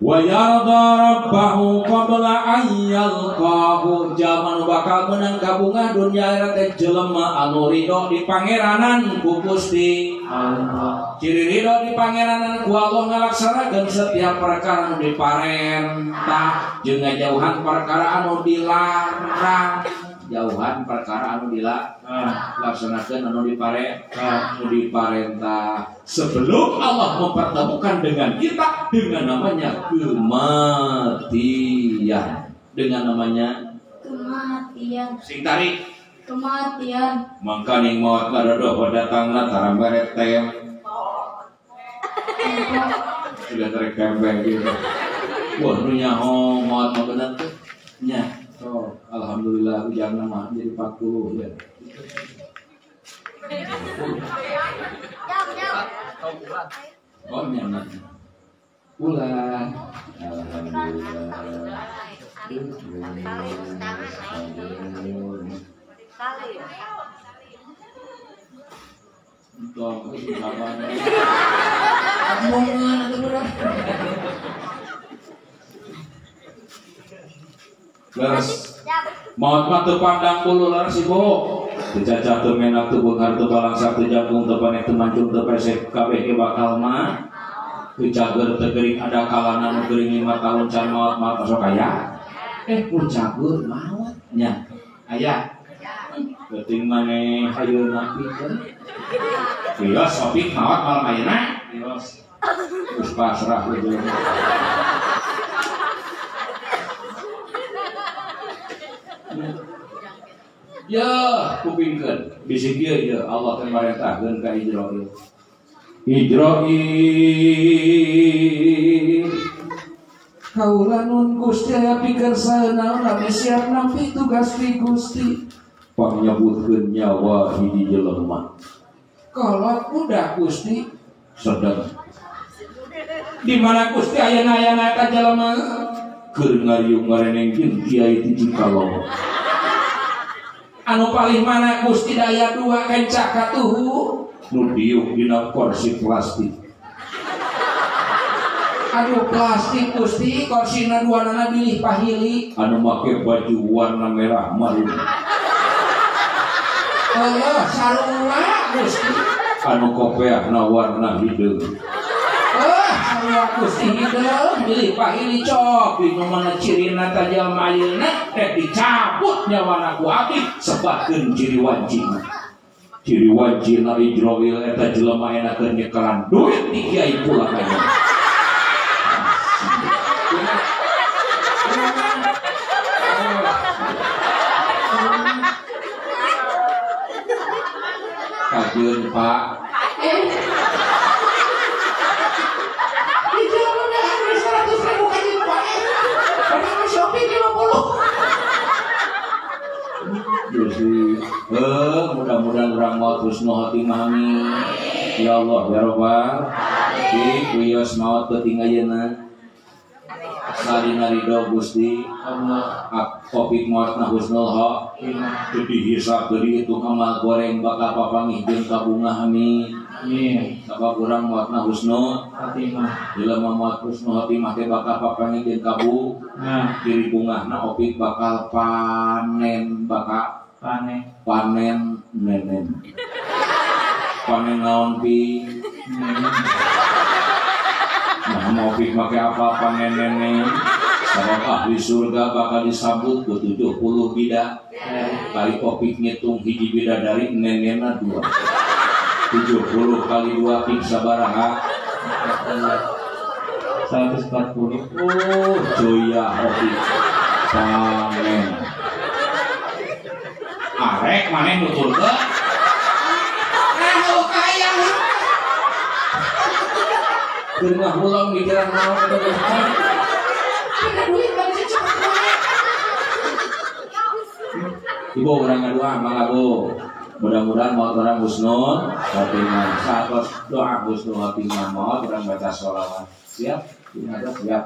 E: Wa yarda rabbahu qabla an yalqahu jaman bakal menang kabungah dunya akhirat teh jelema anu ridho di pangeranan ku Gusti Allah. Ciri ridho di pangeranan ku Allah ngalaksanakeun setiap perkara anu diparentah jeung ngajauhan perkara anu dilarang. Jauhan perkara anu dilaksanakeun anu diparentah sebelum Allah mempertemukan dengan kita dengan namanya kematian. Sing tarik
B: kematian.
E: mangka ning maut kadodo datangna tarang beret teh sudah tarik kembang gitu. Wah nu nyaho maut mah bener teh nya. So, alhamdulillah ujang nama jadi 40 ya. Oh nyaman. Bulan. Alhamdulillah. Untuk kapan? Aku mau ngan atau berapa?
D: Leres. Maut mah teu pandang bulu leres ibu. Dicacah teu menak teu beunghar teu balangsak teu jangkung teu panek teu mancung teu pesek kabeh ge bakal mah. Teu cager teu geuring ada kalana nu geuring 5 tahun can maot mah sok aya. Mun cager maot nya. Aya. Penting maneh ayeuna pikeun. Bios opik maot malam ayeuna. Bios. Terus pasrah gitu. Ya, kupingkeun bisi kieu ya Allah teh marentahkeun ka Ijroil. Ijroil kaula nun Gusti aya pikeun saeunaun abi siap nampi tugas ti Gusti. Panyebutkeun nyawa hiji jelema. Kolot budak Gusti sedeng. Di mana Gusti ayeuna eta jelema? Keur ngariung ngarenengkeun Kiai ti Cikalo. Anu paling mana Gusti daya 2 kencak katuhu nu diuk dina kursi plastik. Aduh plastik Gusti korsina duanana bilih pahili. Anu make baju warna merah marun. Sarua Gusti. Anu kopiahna warna hideung. Sarua Gusti hideung bilih pahili cok. Binu mana cirina ta jalma ayeuna teh dicabut nyawana ku abdi sebatkeun ciri wajibna. Ciri wajibna Ijroil eta jelema enakeun nyekelan duit di kiai pula kaya. Kajeun Pak. Itu udah 100.000 kajeun Pak. Padahal shopping 50. Jadi, mudah-mudahan urang maot husnul khotimah amin. Ya Allah ya Rabbal. Di wios maot teuting ayeuna. Salina ridho Gusti Allah topik maotna husnul khotimah. Jadi hisab deui itu amal goreng bakal papangih jeung kabungah amin. Amin. Sabab urang maotna husnul khotimah. Jelema maot husnul khotimah teh bakal papangih jeung kabung. Ciri bungahna opik bakal panen nenen. Panen naon pi? Nah, mau opik make apa panen nenen? Sabab ahli surga bakal disambut ke 70 bidah. Kali opik ngitung hiji bidadari nenena 2. 70 kali 2 pik sabaraha?
C: 140.
D: Oh, joya opik. Panen. Arek maneh nuturkeun. Kaya. Keur ngahulang mikiran naon eta teh. Ada duit bang cepat wae. Ibu urang ngadua mangga Bu. Mudah-mudahan maot urang husnul khotimah. Satos doa husnul khotimah maot urang baca sholawat. Siap? Siap.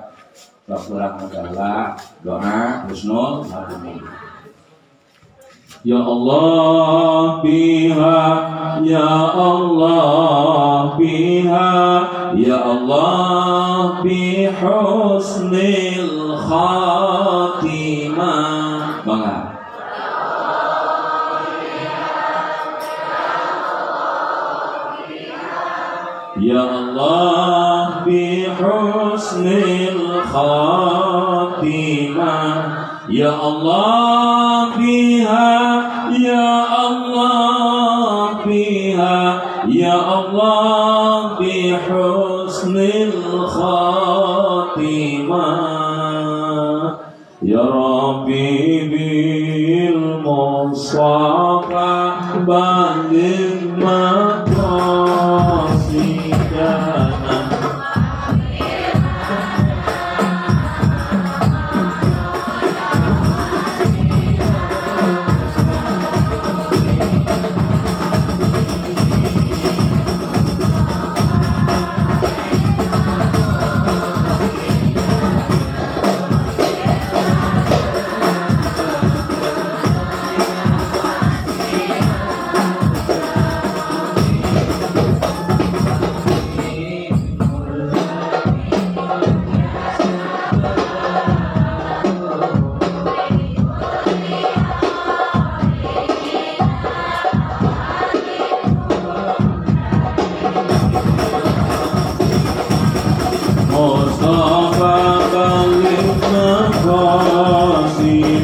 D: Sok urang adalah doa husnul khotimah. Ya Allah biha, Ya Allah biha, Ya Allah bi husnil khatimah. Bangga. Ya Allah bi husnil khatimah. Ya Allah biha, Ya Allah biha, Ya Allah bi husnil khatimah. Ya Rabbi bil musafa banding maqasidana.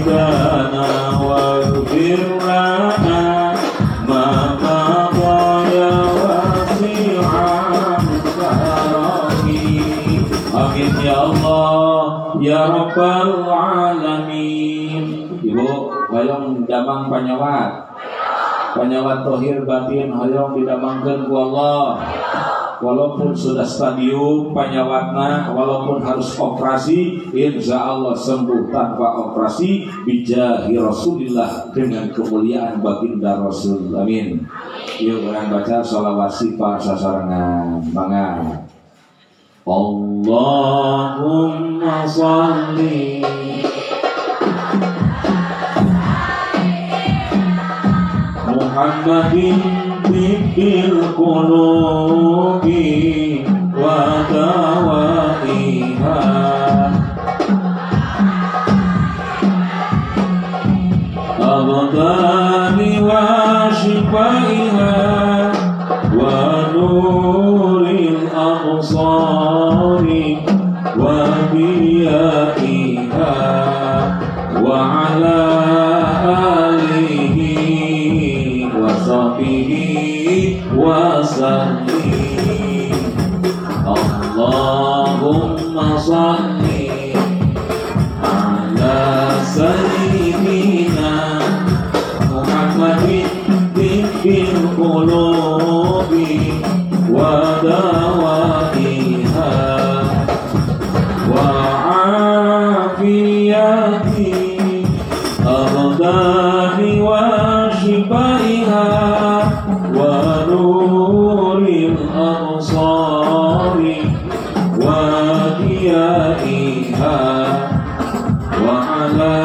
A: موتانا واغفر لنا ما مضى يا واسع الكرم. Amin ya Allah ya Rabbal Alamin. Ibu hoyong damang panyawat tohir batin hoyong didamangkeun ku Allah. Walaupun sudah stadium panyawatna, walaupun harus operasi, insya Allah sembuh tanpa operasi bijahi Rasulillah dengan kemuliaan baginda Rasul. Amin. Yuk orang baca sholawat sifat sasarangan. Mangga. Allahumma sholli Muhammadin tibbil qulubi wa dawaiha abdani wa shifaiha wa nuril absari wa biyaiha wa ala wasallim. Allahumma salli ala sayyidina Muhammadin tibbil qulubi wa dawaiha wa afiyati abdani wa shifaiha wa nuril absari wa diyaiha wa ala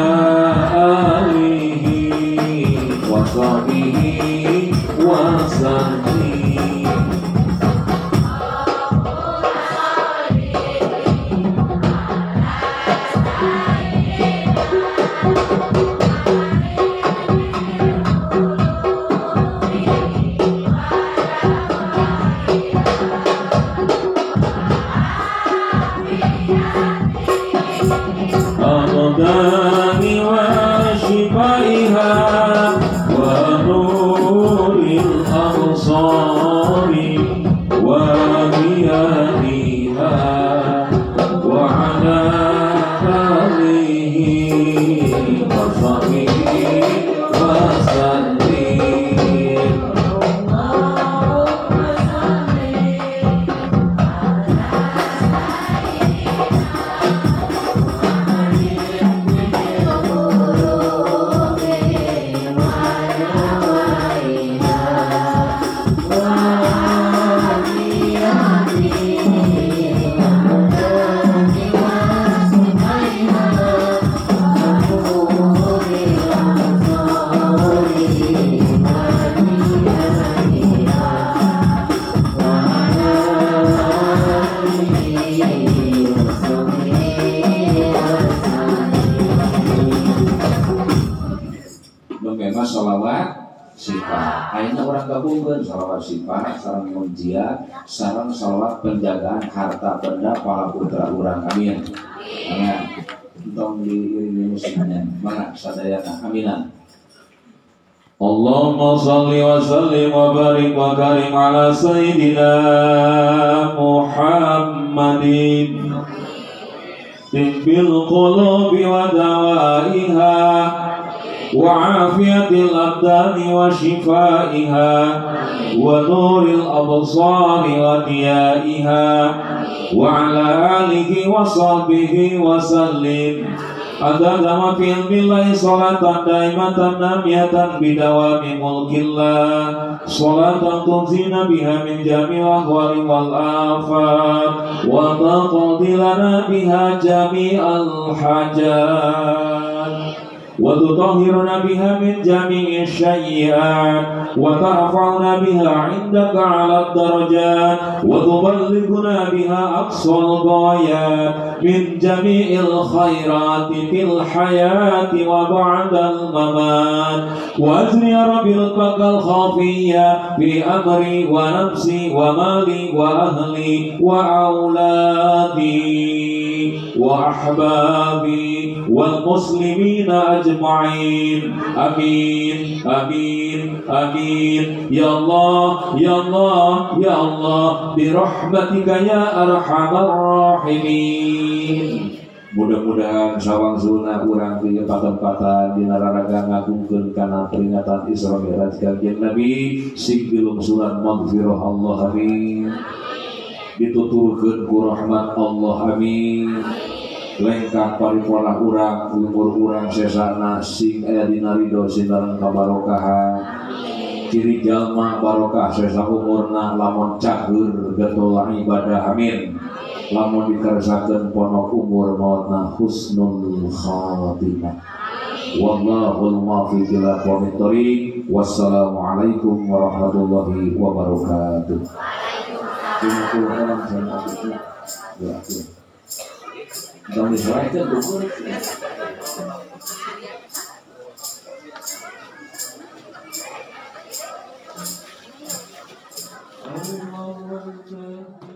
A: alihi wa sahbihi wa sallim. Abdani wa shifaiha wa nuril absari wa diyaiha wa ala alihi wa sahbihi wa sallim. Sholawat sifat. Akhirnya orang gabungkan sholawat sifat, sarang munjiat, sarang sholawat penjagaan harta benda para putra orang. Amin. Amin. Tong diiringi musiknya. Mana sadayana. Aminan. Allahumma salli wa sallim wa barik wa karim ala sayyidina Muhammadin tibbil qulubi wa dawaiha وعافية الأبدان وشفائها ونور الأبصار وضيائها وعلى آله وصحبه وسلم عدد ما في علم الله صلاة دائمة نامية بدوام ملك الله صلاة تنزينا بها من جميع الأهوال والآفات وتقضي لنا بها جميع الحاجات وتطهرنا بها من جميع السيئات وترفعنا بها عندك على الدرجات وتبلغنا بها أقصى الغايات من جميع الخيرات في الحياة وبعد الممات. وأجر يا رب لطفك الخفية في أمري ونفسي ومالي وأهلي وأولادي وأحبابي والمسلمين أجمعين آمين آمين آمين يا الله يا الله يا الله برحمتك يا أرحم الراحمين. Mudah-mudahan sawang zulna urang teu patempatan dina raraga ngagungkeun kana peringatan Isra Mi'raj kanjeng Nabi sing bilungsuran maghfirah Allah amin. Dituturkeun ku rahmat Allah amin. Lengkap paripurna urang umur urang sesana sing aya dina ridho sinareng kabarokahan. Ciri jalma barokah sesa umurna lamun cager getol ibadah amin. Lamun dikersakeun ponok umur mautna husnul khatimah. Wallahul muwaffiq ila aqwamit thoriq. Wassalamualaikum warahmatullahi wabarakatuh. Jangan diserahkan dukur. Allah